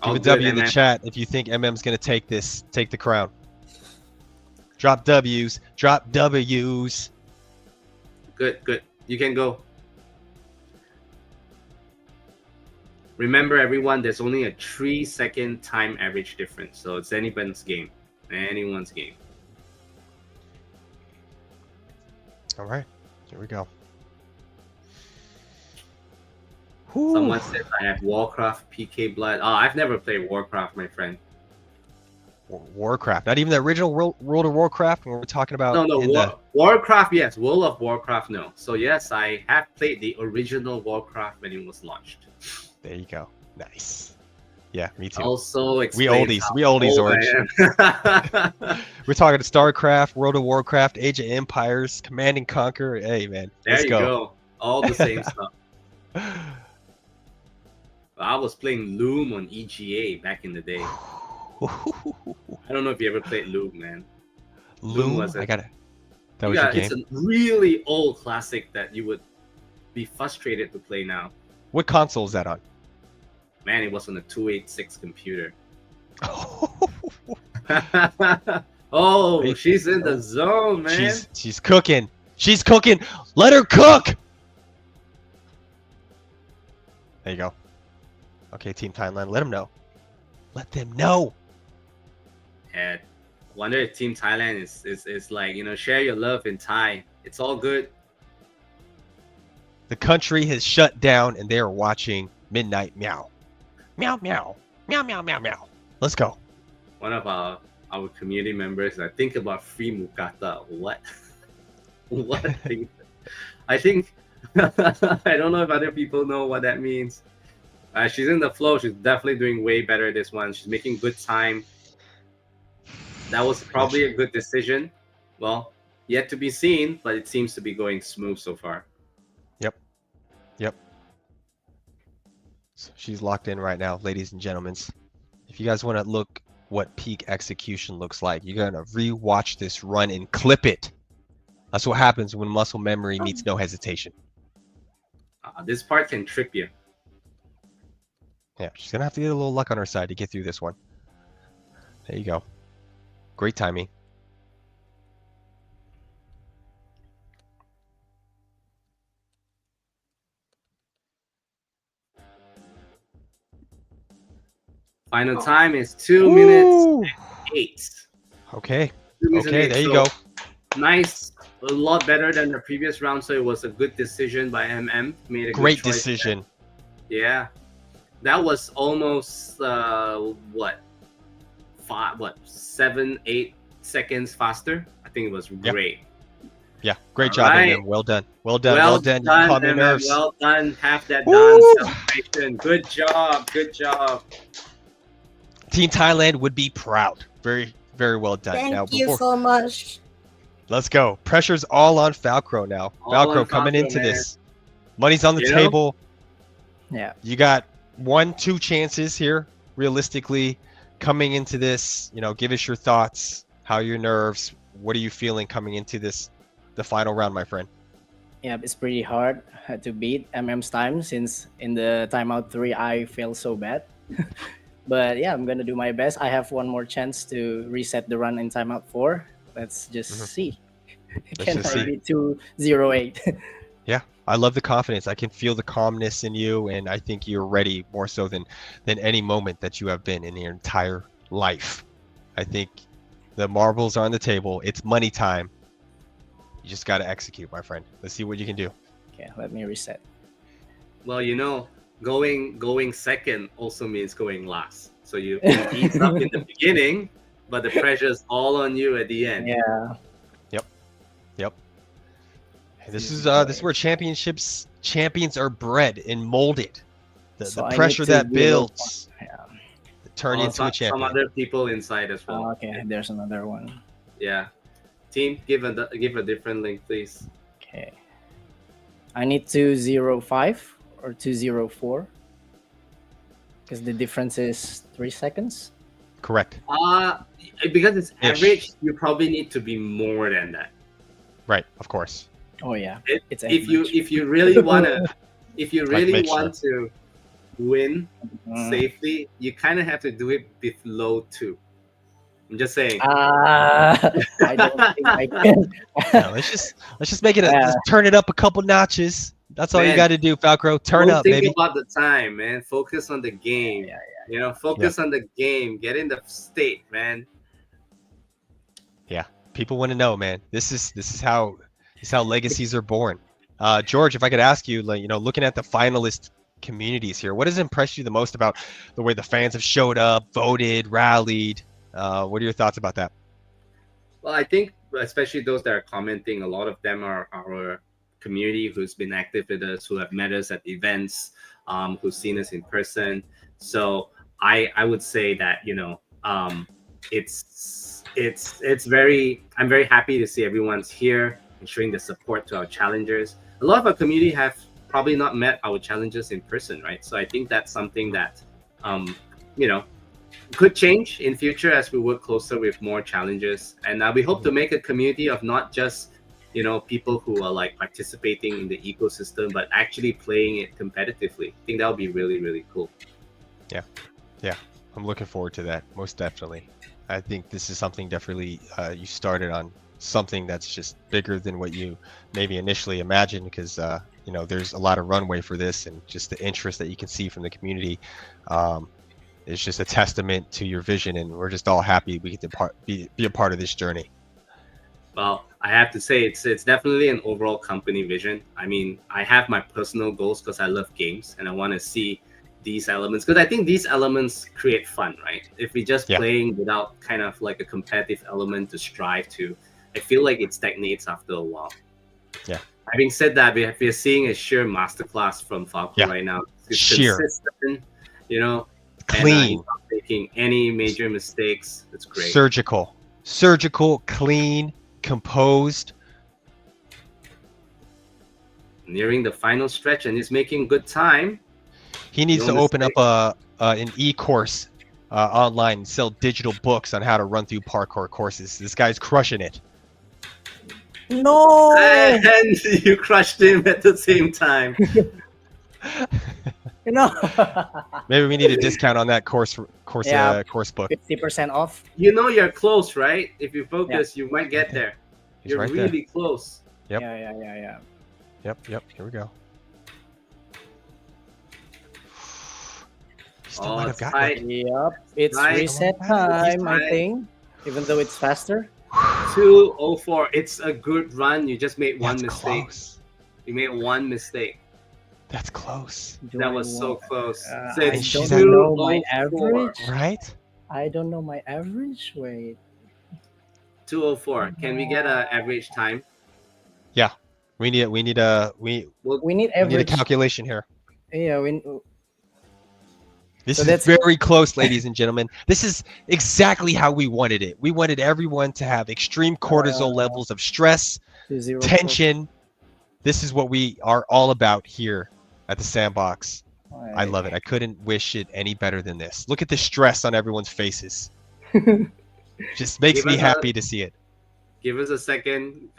Give
All
a
good,
W in the
MM.
chat if you think MM's gonna take the crown. Drop W's. Drop W's.
Good. You can go. Remember, everyone, there's only a 3-second time average difference, so it's anyone's game. Anyone's game.
All right, here we go.
Someone says I have Warcraft PK Blood. Oh, I've never played Warcraft, my friend.
Warcraft, not even the original World of Warcraft. When we're talking about
Warcraft, yes. World of Warcraft, no. So yes, I have played the original Warcraft when it was launched.
There you go. Nice. Yeah, me too.
Also,
we oldies, Orange. We're talking StarCraft, World of Warcraft, Age of Empires, Command and Conquer. Hey, man,
let's go. All the same stuff. I was playing Loom on EGA back in the day. I don't know if you ever played Loom, man.
Loom was I got it. That was your game?
It's a really old classic that you would be frustrated to play now.
What console is that on?
Man, it was on a 286 computer. Oh, she's in the zone, man.
She's cooking. She's cooking. Let her cook. There you go. Okay, Team Thailand, let them know. Let them know.
Yeah, wonder if Team Thailand is like, share your love in Thai. It's all good.
The country has shut down and they are watching MidnightMeow. Meow, meow. Meow, meow, meow, meow. Let's go.
One of our community members, I think about free mukata. What? What? I think, I don't know if other people know what that means. She's in the flow. She's definitely doing way better this one. She's making good time. That was probably a good decision. Well, yet to be seen, but it seems to be going smooth so far.
Yep. So she's locked in right now, ladies and gentlemen. If you guys want to look what peak execution looks like, you're going to re-watch this run and clip it. That's what happens when muscle memory meets no hesitation.
This part can trip you.
Yeah, she's going to have to get a little luck on her side to get through this one. There you go. Great timing.
Final time is 2 minutes and 8.
Okay. Okay, there you go.
Nice. A lot better than the previous round, so it was a good decision by MM. Made a
great
good choice
decision.
There. Yeah. That was almost 7, 8 seconds faster. I think it was great.
Yeah, great job, MM. Well done. Well done.
Well
done.
You calmed your nerves. Well done. Have that done. Celebration. Good job. Good job.
Team Thailand would be proud. Very, very well done.
Thank you so much.
Let's go. Pressure's all on Falkro now. Falkro coming into this. Money's on the table.
Yeah.
You got 1-2 chances here, realistically, coming into this. Give us your thoughts. How are your nerves? What are you feeling coming into this, the final round, my friend?
Yeah, it's pretty hard to beat MM's time since in the timeout 3 I failed so bad. But yeah, I'm gonna do my best. I have one more chance to reset the run in timeout 4. Let's just see. Can I beat 208?
Yeah, I love the confidence. I can feel the calmness in you, and I think you're ready more so than any moment that you have been in your entire life. I think the marbles are on the table. It's money time. You just got to execute, my friend. Let's see what you can do.
Okay, let me reset.
Well, going second also means going last. So you ease up in the beginning, but the pressure's all on you at the end.
Yeah.
Yep. This is where champions are bred and molded. The pressure that builds turn into a champion.
Some other people inside as well.
Oh, okay, there's another one.
Yeah. Team, give a different link, please.
Okay. I need 205 or 204 because the difference is 3 seconds.
Correct.
Because it's average, you probably need to be more than that.
Right, of course.
Oh yeah.
If you really want to win safely, you kind of have to do it below 2. I'm just saying.
I don't think I can.
No, let's just make it just turn it up a couple notches. That's all you
Man,
got to do, Falkro. Turn
don't
up,
think
baby.
about the time, man. Focus on the game. You know, focus on the game. Get in the state, man.
Yeah, people want to know, man. This is how legacies are born. George, if I could ask you, like, looking at the finalist communities here, what has impressed you the most about the way the fans have showed up, voted, rallied? What are your thoughts about that?
Well, I think especially those that are commenting, a lot of them are our community who's been active with us, who have met us at events, who've seen us in person. So I would say that I'm very happy to see everyone's here and showing the support to our challengers. A lot of our community have probably not met our challengers in person, right? So I think that's something that could change in future as we work closer with more challengers. And we hope to make a community of not just people who are like participating in the ecosystem, but actually playing it competitively. I think that would be really, really cool.
Yeah, I'm looking forward to that, most definitely. I think this is something definitely you started on something that's just bigger than what you maybe initially imagined, because there's a lot of runway for this, and just the interest that you can see from the community is just a testament to your vision, and we're just all happy we get to be a part of this journey.
Well, I have to say it's definitely an overall company vision. I mean, I have my personal goals because I love games and I want to see these elements, because I think these elements create fun, right? If we just playing without kind of like a competitive element to strive to, I feel like it stagnates after a while.
Yeah.
Having said that, we're seeing a sheer masterclass from Falkro right now. It's
sheer,
consistent,
clean,
and not making any major mistakes. It's great.
Surgical, clean, composed.
Nearing the final stretch, and he's making good time.
He needs to open up an e-course online and sell digital books on how to run through parkour courses. This guy's crushing it.
No.
And you crushed him at the same time.
Maybe we need a discount on that course book.
50% off.
You're close, right? If you focus, you might get there.
He's
You're
right
really close.
Yep.
Yeah.
Yep. Here we go.
Oh, it's tight.
Yep. It's reset time, I think. Even though it's faster.
2:04. It's a good run. You just made one mistake.
Close.
You made one mistake.
That's close.
That was so close. So
I
it's
don't know my
2:04.
average.
Right?
I don't know my average. Wait.
2:04. Can we get an average time?
Yeah. We need a calculation here.
Yeah,
This is very close, ladies and gentlemen. This is exactly how we wanted it. We wanted everyone to have extreme cortisol levels of stress, tension. This is what we are all about here at the Sandbox. I love it. I couldn't wish it any better than this. Look at the stress on everyone's faces. Just makes me happy to see it.
Give us a second.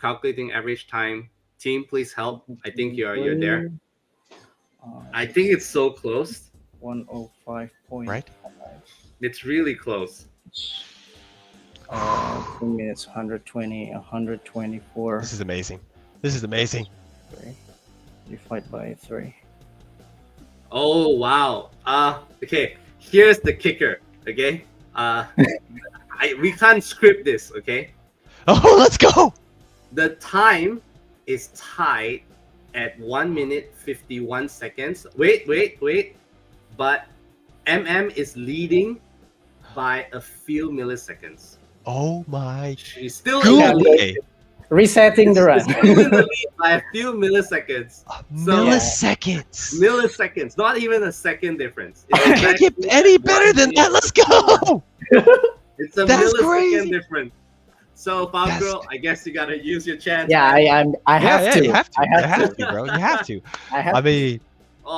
Calculating average time. Team, please help. I think you're there. I think it's so close.
105.
Right?
It's really close.
2 minutes, 120, 124.
This is amazing. This is amazing.
3. Divide by 3.
Oh wow. Okay. Here's the kicker. Okay. We can't script this. Okay.
Oh, let's go.
The time is tied at 1 minute 51 seconds. Wait. But MM is leading by a few milliseconds.
Oh my.
She's still
resetting the run.
By a few milliseconds. Milliseconds. Not even a second difference.
It can't get any better than that. Let's go.
It's a millisecond difference. So, Falkro, I guess you gotta use your chance.
Yeah, I have to.
You have to, bro. You have to. I mean,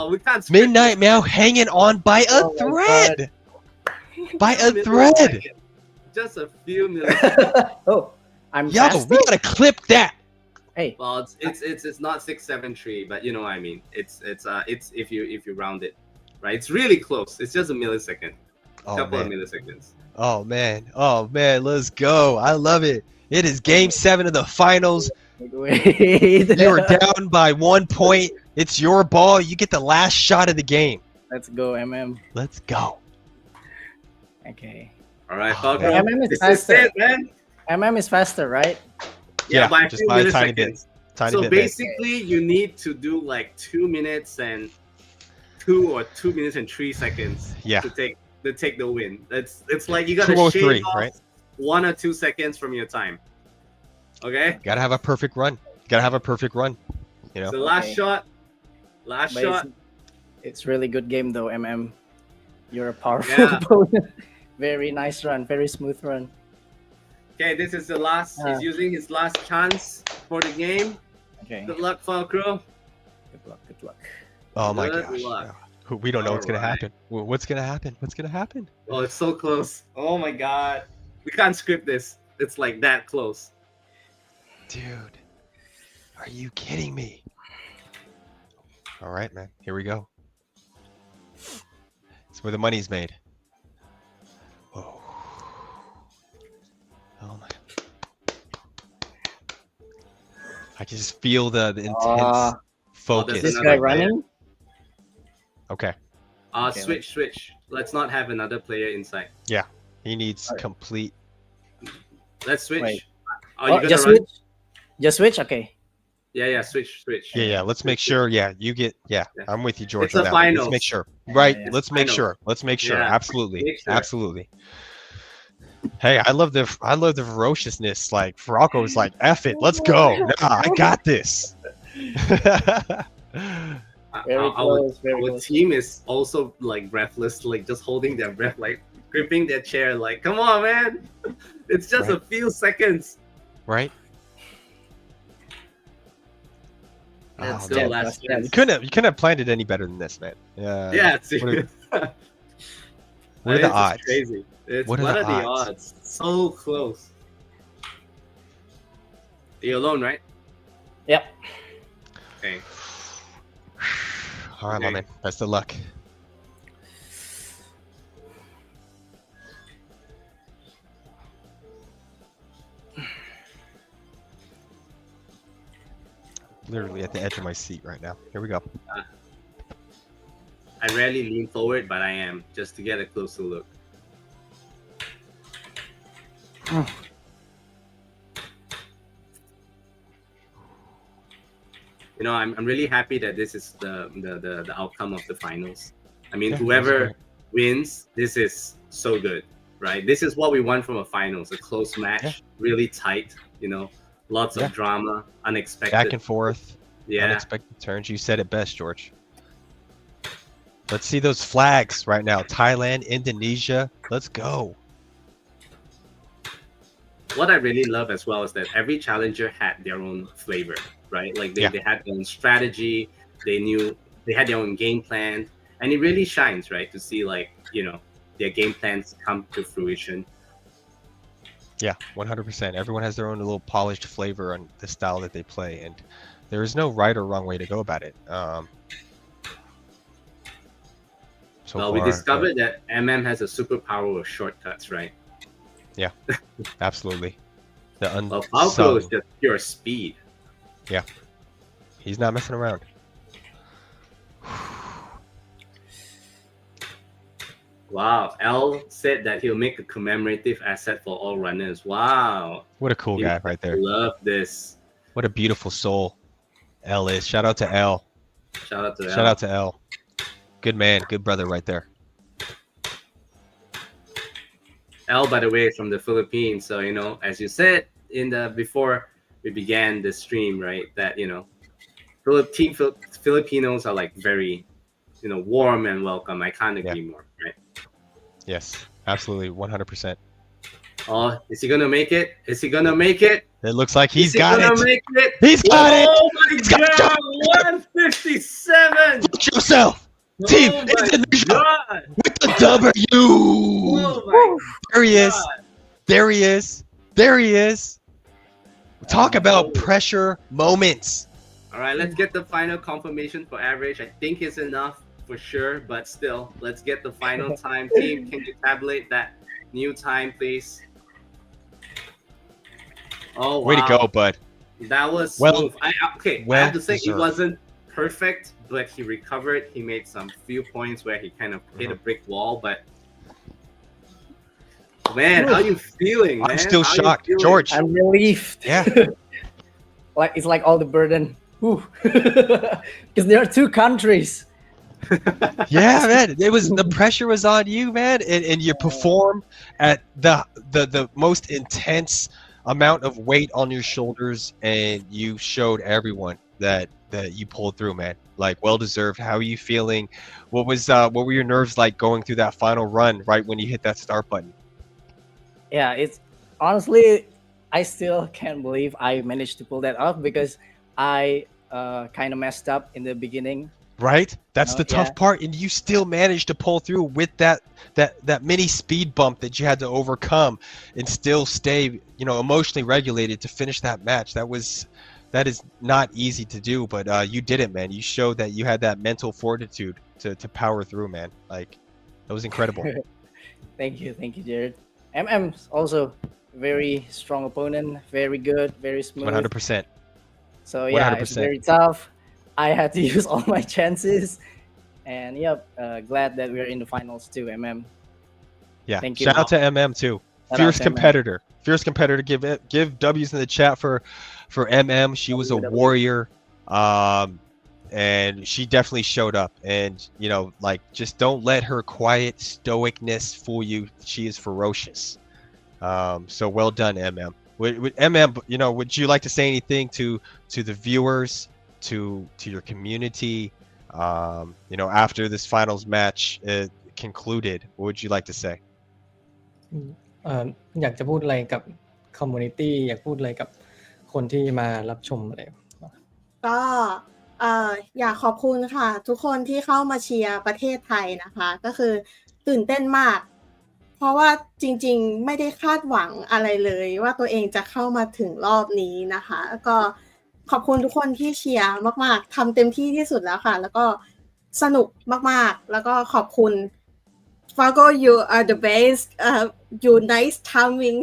we can't.
MidnightMeow hanging on by a thread. By a thread.
Just a few milliseconds.
We gotta clip that.
Hey.
Well, it's not 673, but you know what I mean. It's if you round it, right? It's really close. It's just a millisecond. A couple of milliseconds.
Oh man, let's go. I love it. It is game 7 of the finals.
Wait.
You're down by 1 point. It's your ball. You get the last shot of the game.
Let's go,
Let's go.
Okay.
All right,
Oh,
Falkro.
man.
This is it, man.
Is faster, right?
Yeah,
by a
just
few
by a tiny bit.
milliseconds.
Tiny
So
bit.
basically, you need to do like 2 minutes and 2 or 2 minutes and 3 seconds
Yeah.
to take the win. It's like you gotta
2:03,
shave off
right?
1 or 2 seconds from your time. Okay.
Gotta have a perfect run. Gotta have a perfect run. You know.
So last
Okay.
shot. Last
But
shot.
it's really good game though, You're a powerful
Yeah.
opponent. Very nice run, very smooth run.
Okay, this is the last. He's using his last chance for the game.
Okay.
Good luck, Falkro.
Good luck. Good luck.
Oh my
Good
gosh.
luck.
We don't know what's gonna
Alright.
happen. What's gonna happen? What's gonna happen?
Oh, it's so close. Oh my god. We can't script this. It's like that close.
Dude, are you kidding me? All right, man. Here we go. It's where the money's made. Whoa. Oh my. I can just feel the intense focus.
there's
This
another
guy
player.
running?
Okay.
Okay,
Switch. Let's not have another player inside.
He needs
Alright.
complete.
Let's switch.
Wait.
Are you gonna
just
run?
switch. Just switch. Okay.
Yeah, switch.
Yeah. Let's make sure. Yeah, you get. Yeah,
Yeah.
I'm with you, George.
It's
on
a
that one. Let's
finals.
make sure. Right.
Yeah.
Let's make
Finals.
sure. Let's make sure.
Yeah.
Absolutely.
Make sure.
Absolutely. Hey, I love the ferociousness. Like Falkro was like, "F it, let's go. Nah, I got this."
Very close. Very
Our
close.
team is also like breathless, like just holding their breath, like gripping their chair, like, come on, man. It's just a
Right.
few seconds.
Right.
Let's
Oh,
go,
man.
last
Yeah,
chance.
You couldn't have planned it any better than this, man.
Yeah, it's
What are the
It's just
odds?
Crazy.
What are the odds?
odds? So close. You're alone, right?
Yep.
Okay.
All right, my
Okay.
man. Best of luck. Literally at the edge of my seat right now. Here we go.
I rarely lean forward, but I am just to get a closer look. You know, I'm really happy that this is the outcome of the finals. I mean,
Yeah,
whoever
that's
wins, this is so good, right? This is what we want from a finals, a close match,
Yeah.
really tight, you know, lots
Yeah.
of drama, unexpected.
Back and forth.
Yeah.
Unexpected turns. You said it best, George. Let's see those flags right now. Thailand, Indonesia. Let's go.
What I really love as well is that every challenger had their own flavor, right? Like they,
Yeah.
they had their own strategy, they had their own game plan, and it really shines, right? To see like, you know, their game plans come to fruition.
Yeah, 100%. Everyone has their own little polished flavor on the style that they play, and there is no right or wrong way to go about it. So
Well, we
far,
discovered that MM has a superpower of shortcuts, right?
absolutely. The
Well, Falkro is
unsung.
just pure speed.
He's not messing around.
Wow, L said that he'll make a commemorative asset for all runners. Wow,
What a cool guy right there.
love this.
What a beautiful soul L is. Shout out to L.
Shout out to
Shout
L.
out to L. Good man, good brother right there.
L, by the way, is from the Philippines. So, you know, as you said before we began the stream, right? That, you know, Filipinos are like very, you know, warm and welcome. I can't agree more, right?
Yes, absolutely, 100%.
Oh, is he gonna make it? Is he gonna make it?
It looks like he's
Is he
got
gonna
it.
make it?
He's got it.
Oh my
He's got it.
god, 157!
Watch yourself. Team
Oh my
Indonesia
god!
with the W.
Oh my
There he is.
god!
There he is. There he is. Talk about pressure moments.
All right, let's get the final confirmation for average. I think it's enough for sure, but still, let's get the final time. Team, can you tabulate that new time, please? Oh, wow.
Way to go, bud.
That was
Well-
smooth. I
well
have to say it
deserved.
wasn't perfect, but he recovered. He made some few points where he kind of hit a brick wall, but man, how you feeling, man?
I'm still
How you
shocked.
feeling?
George,
I'm relieved.
yeah.
Like it's like all the burden. Because there are two countries.
Yeah, man. It was the pressure was on you, man, and you perform at the most intense amount of weight on your shoulders, and you showed everyone that you pulled through, man. Like, well deserved. How are you feeling? What were your nerves like going through that final run right when you hit that start button?
Yeah, it's honestly, I still can't believe I managed to pull that off because I kind of messed up in the beginning.
Right? That's
Oh,
the tough
yeah.
part, and you still managed to pull through with that mini speed bump that you had to overcome, and still stay, emotionally regulated to finish that match. That is not easy to do, but you did it, man. You showed that you had that mental fortitude to power through, man. Like, that was incredible.
Thank you, Jared. MM's also very strong opponent, very good, very smooth.
100%.
So yeah, it's
100%.
very tough. I had to use all my chances, and yep, glad that we're in the finals too, MM.
Yeah.
Thank you.
Shout out to MM too.
Shout
Fierce
out to MM.
competitor. Fierce competitor. Give W's in the chat for MM. She was a warrior. And she definitely showed up, and just don't let her quiet stoicness fool you. She is ferocious. So well done, MM. With MM, would you like to say anything to the viewers, to your community, after this finals match concluded? What would you like to say?
อยากจะพูดอะไรกับคอมมูนิตี้อยากพูดอะไรกับคนที่มารับชมอะไร
ก็อยากขอบคุณค่ะ ทุกคนที่เข้ามาเชียร์ประเทศไทยนะคะ ก็คือตื่นเต้นมาก เพราะว่าจริงๆไม่ได้คาดหวังอะไรเลยว่าตัวเองจะเข้ามาถึงรอบนี้นะคะแล้วก็ขอบคุณทุกคนที่เชียร์มากๆทำเต็มที่ที่สุดแล้วค่ะ แล้วก็สนุกมากๆแล้วก็ขอบคุณ Falkro, you are the best. You nice timing.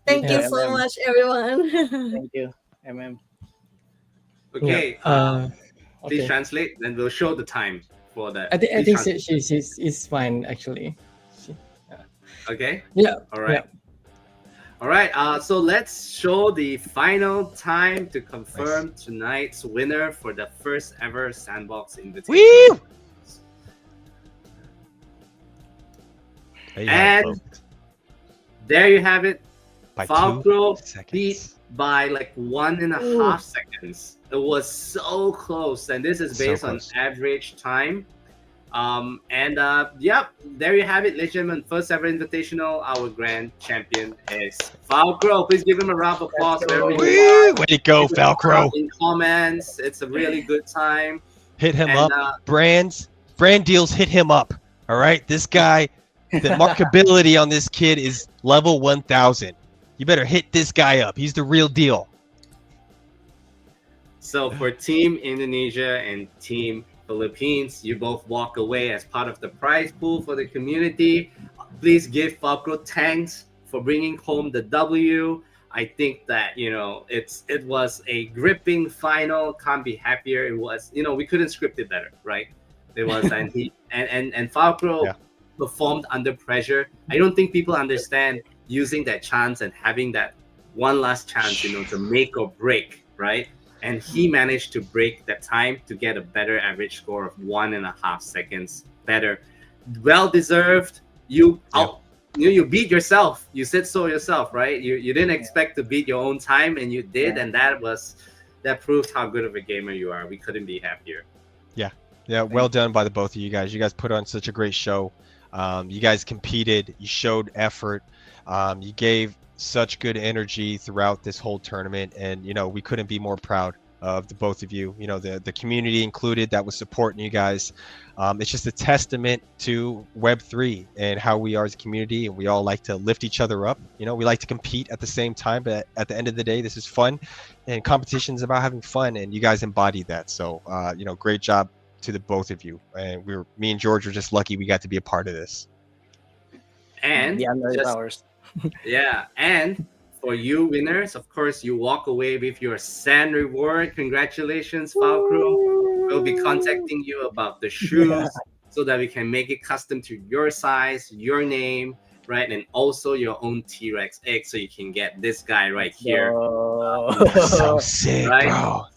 Thank you so much, everyone.
Thank you, MM.
Okay, please
okay.
translate, then we'll show the time for that.
I think
Please translate.
she's fine actually.
Okay.
Yeah.
All right. All right. So let's show the final time to confirm tonight's winner for the first ever Sandbox Invitation.
Woo!
And there you have it.
By
Falkro
2 seconds.
beat by like 1.5 seconds. It was so close, and this is
So
based on
close.
average time. Yep, there you have it, ladies and gentlemen. First ever invitational. Our grand champion is Falkro. Please give him a round of applause. Wherever you
Woo!
are.
Way to go,
Give him a
Falkro.
round in comments. It's a really good time.
Hit him
And,
up. Brand deals, hit him up. All right, this guy, the markability on this kid is level 1000. You better hit this guy up. He's the real deal.
So for Team Indonesia and Team Philippines, you both walk away as part of the prize pool for the community. Please give Falkro thanks for bringing home the W. I think that it was a gripping final. Can't be happier. It was we couldn't script it better, right? It was and he and Falkro performed under pressure. I don't think people understand using that chance and having that one last chance, to make or break, right? And he managed to break that time to get a better average score of 1.5 seconds better. Well deserved. You beat yourself. You said so yourself, right? You didn't expect to beat your own time, and you did, and that proved how good of a gamer you are. We couldn't be happier.
Yeah, well done by the both of you guys. You guys put on such a great show. You guys competed. You showed effort. You gave such good energy throughout this whole tournament, and we couldn't be more proud of the both of you. The community included that was supporting you guys. It's just a testament to Web3 and how we are as a community, and we all like to lift each other up. We like to compete at the same time, but at the end of the day, this is fun, and competition is about having fun, and you guys embody that. So great job to the both of you. And me and George were just lucky we got to be a part of this.
And
the unknown
just-
powers.
Yeah, and for you winners, of course, you walk away with your sand reward. Congratulations, Falkro. We'll be contacting you about the shoes so that we can make it custom to your size, your name, right? And also your own T-Rex egg, so you can get this guy right here.
So sick,
Right?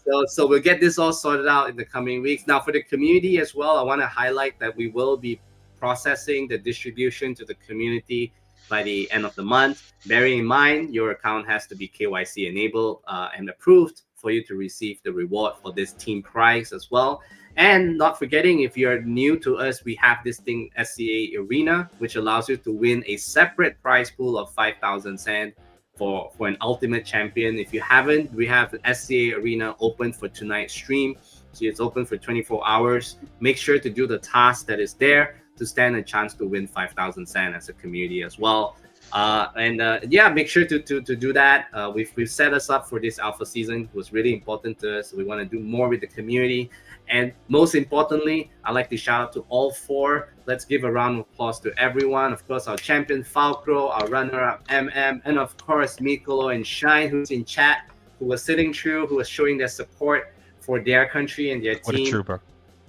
bro.
So we'll get this all sorted out in the coming weeks. Now, for the community as well, I want to highlight that we will be processing the distribution to the community by the end of the month. Bearing in mind, your account has to be KYC enabled and approved for you to receive the reward for this team prize as well. And not forgetting, if you're new to us, we have this thing, SCA Arena, which allows you to win a separate prize pool of 5,000 sand for an ultimate champion. If you haven't, we have the SCA Arena open for tonight's stream. So it's open for 24 hours. Make sure to do the task that is there to stand a chance to win 5,000 sand as a community as well. Yeah, make sure to do that. We've set us up for this alpha season. It was really important to us. We want to do more with the community. And most importantly, I'd like to shout out to all four. Let's give a round of applause to everyone. Of course, our champion Falkro, our runner-up MM, and of course Mikolo and Shine, who's in chat, who was sitting through, who was showing their support for their country and their team.
What a trooper.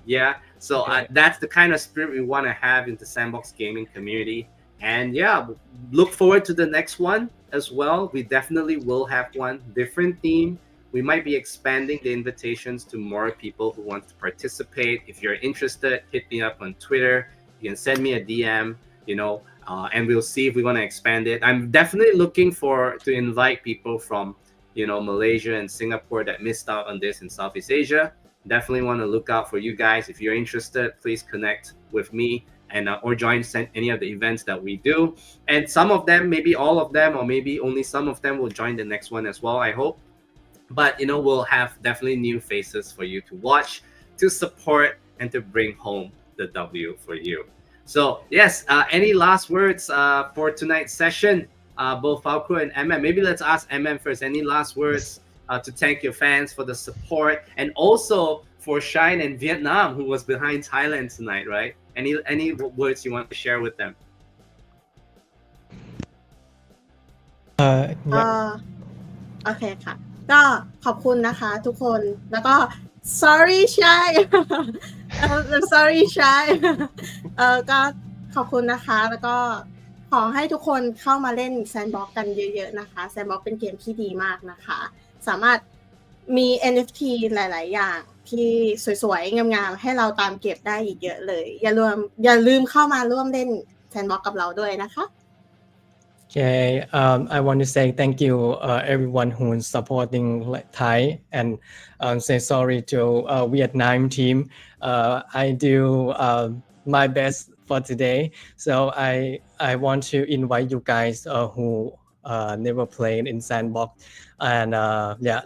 Yeah, so that's the kind of spirit we want to have in the Sandbox gaming community. And yeah, look forward to the next one as well. We definitely will have one different theme. We might be expanding the invitations to more people who want to participate. If you're interested, hit me up on Twitter. You can send me a DM, and we'll see if we want to expand it. I'm definitely looking to invite people from, Malaysia and Singapore that missed out on this in Southeast Asia. Definitely want to look out for you guys. If you're interested, please connect with me and or join any of the events that we do. And some of them, maybe all of them, or maybe only some of them will join the next one as well, I hope. But, we'll have definitely new faces for you to watch, to support, and to bring home the W for you. So, yes, any last words for tonight's session, both Falkro and MM? Maybe let's ask MM first. Any last words to thank your fans for the support, and also for Shine and Vietnam, who was behind Thailand tonight, right? Any words you want to share with them?
Yeah.
โอเคค่ะ ก็ขอบคุณนะคะทุกคน แล้วก็ sorry shy sorry shy ก็ขอบคุณนะคะ แล้วก็ขอให้ทุกคนเข้ามาเล่น Sandbox กันเยอะๆนะคะ Sandbox เป็นเกมที่ดีมากนะคะ สามารถมี NFT หลายๆอย่างที่สวยๆงามๆให้เราตามเก็บได้อีกเยอะเลย อย่าลืมเข้ามาร่วมเล่น Sandbox กับเราด้วยนะคะ
Okay, I want to say thank you everyone who's supporting Thai, and say sorry to Vietnam team. I do my best for today, so I want to invite you guys who never played in Sandbox, and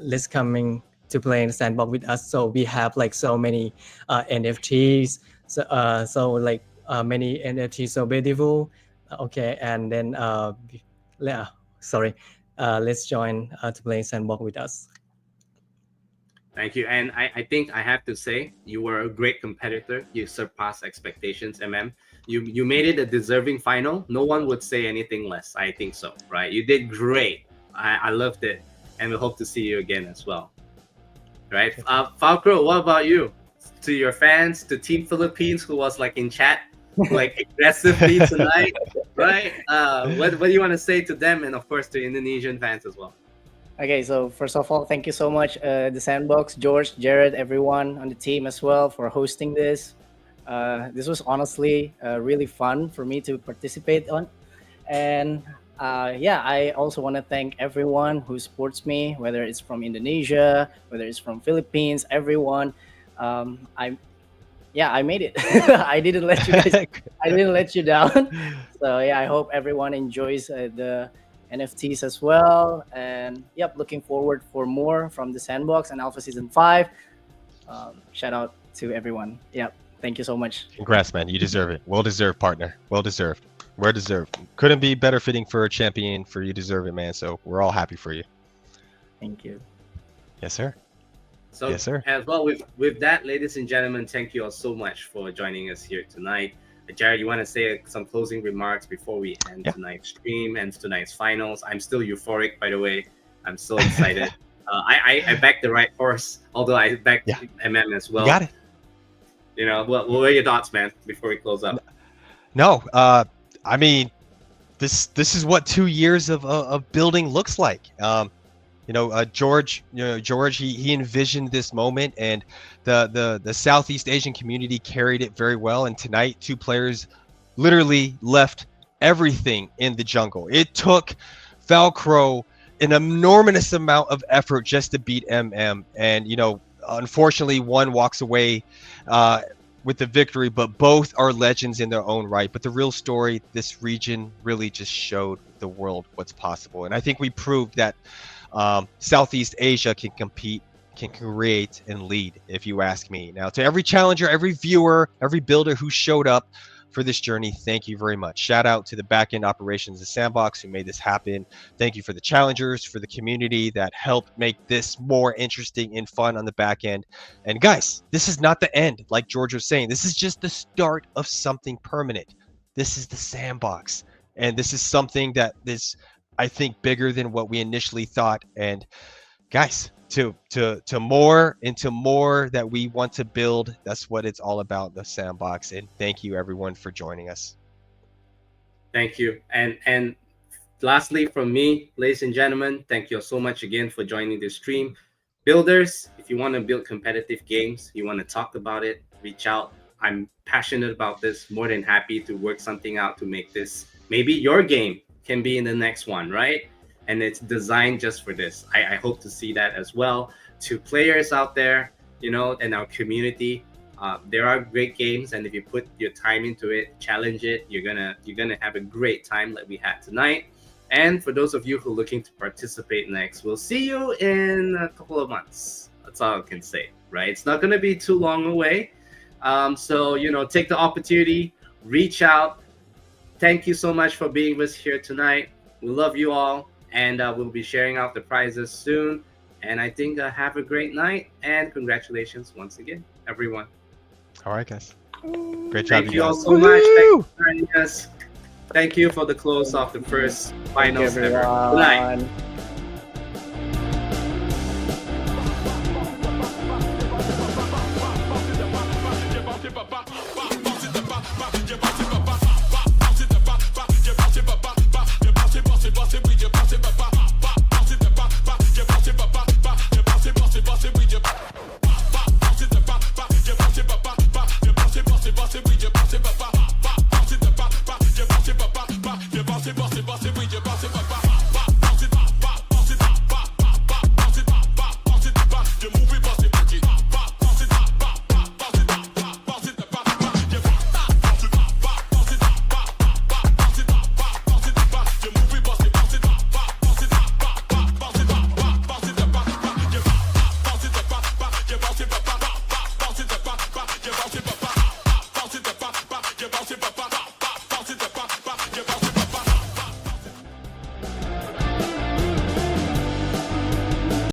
let's coming to play in Sandbox with us. So we have so many NFTs, many NFTs, so beautiful. Okay, and then let's join to play Sandbox with us.
Thank you. And I think I have to say, you were a great competitor. You surpassed expectations, MM. You made it a deserving final. No one would say anything less. I think so, right? You did great. I loved it. And we hope to see you again as well. Right? Falkro, what about you? To your fans, to Team Philippines, who was in chat, aggressively tonight, right? What do you want to say to them, and of course to Indonesian fans as well?
Okay, so first of all, thank you so much, the Sandbox, George, Jared, everyone on the team as well for hosting this. This was honestly really fun for me to participate on. And I also want to thank everyone who supports me, whether it's from Indonesia, whether it's from Philippines, everyone. I made it. I didn't let you guys. I didn't let you down. So I hope everyone enjoys the NFTs as well. And looking forward for more from the Sandbox and Alpha Season 5. Shout out to everyone. Thank you so much.
Congrats, man. You deserve it. Well deserved, partner. Well deserved. Well deserved. Couldn't be better fitting for a champion. For you deserve it, man. So we're all happy for you.
Thank you.
Yes, sir.
So
yes, sir.
As well, with that, ladies and gentlemen, thank you all so much for joining us here tonight. Jared, you want to say some closing remarks before we end tonight's stream and tonight's finals? I'm still euphoric, by the way. I'm so excited. I backed the right horse, although I backed MM as well.
You got it.
You know, what are your thoughts, man, before we close up?
No, I mean, this is what 2 years of building looks like. George, he envisioned this moment, and the Southeast Asian community carried it very well. And tonight, 2 players literally left everything in the jungle. It took Falkro an enormous amount of effort just to beat MM, and unfortunately, one walks away with the victory, but both are legends in their own right. But the real story, this region really just showed the world what's possible, and I think we proved that Southeast Asia can compete, can create, and lead, if you ask me. Now, to every challenger, every viewer, every builder who showed up for this journey, thank you very much. Shout out to the back-end operations of Sandbox who made this happen. Thank you for the challengers, for the community that helped make this more interesting and fun on the back end. And guys, this is not the end, like George was saying. This is just the start of something permanent. This is the Sandbox, and this is something that is, I think, bigger than what we initially thought. And guys, to more that we want to build, that's what it's all about, the Sandbox. And thank you everyone for joining us.
Thank you. And lastly, from me, ladies and gentlemen, thank you so much again for joining this stream. Builders, if you want to build competitive games, you want to talk about it, reach out. I'm passionate about this, more than happy to work something out to make this maybe your game can be in the next one, right? And it's designed just for this. I hope to see that as well. To players out there, and our community, there are great games, and if you put your time into it, challenge it, you're gonna have a great time like we had tonight. And for those of you who are looking to participate next, we'll see you in a couple of months. That's all I can say, right? It's not gonna be too long away. So take the opportunity, reach out. Thank you so much for being with us here tonight. We love you all, and we'll be sharing out the prizes soon. And I think have a great night, and congratulations once again, everyone.
All right, guys. Great job.
Thank you all so much. Thank you for joining us. Thank you for the close of the first finals ever. Good night.
Bounce it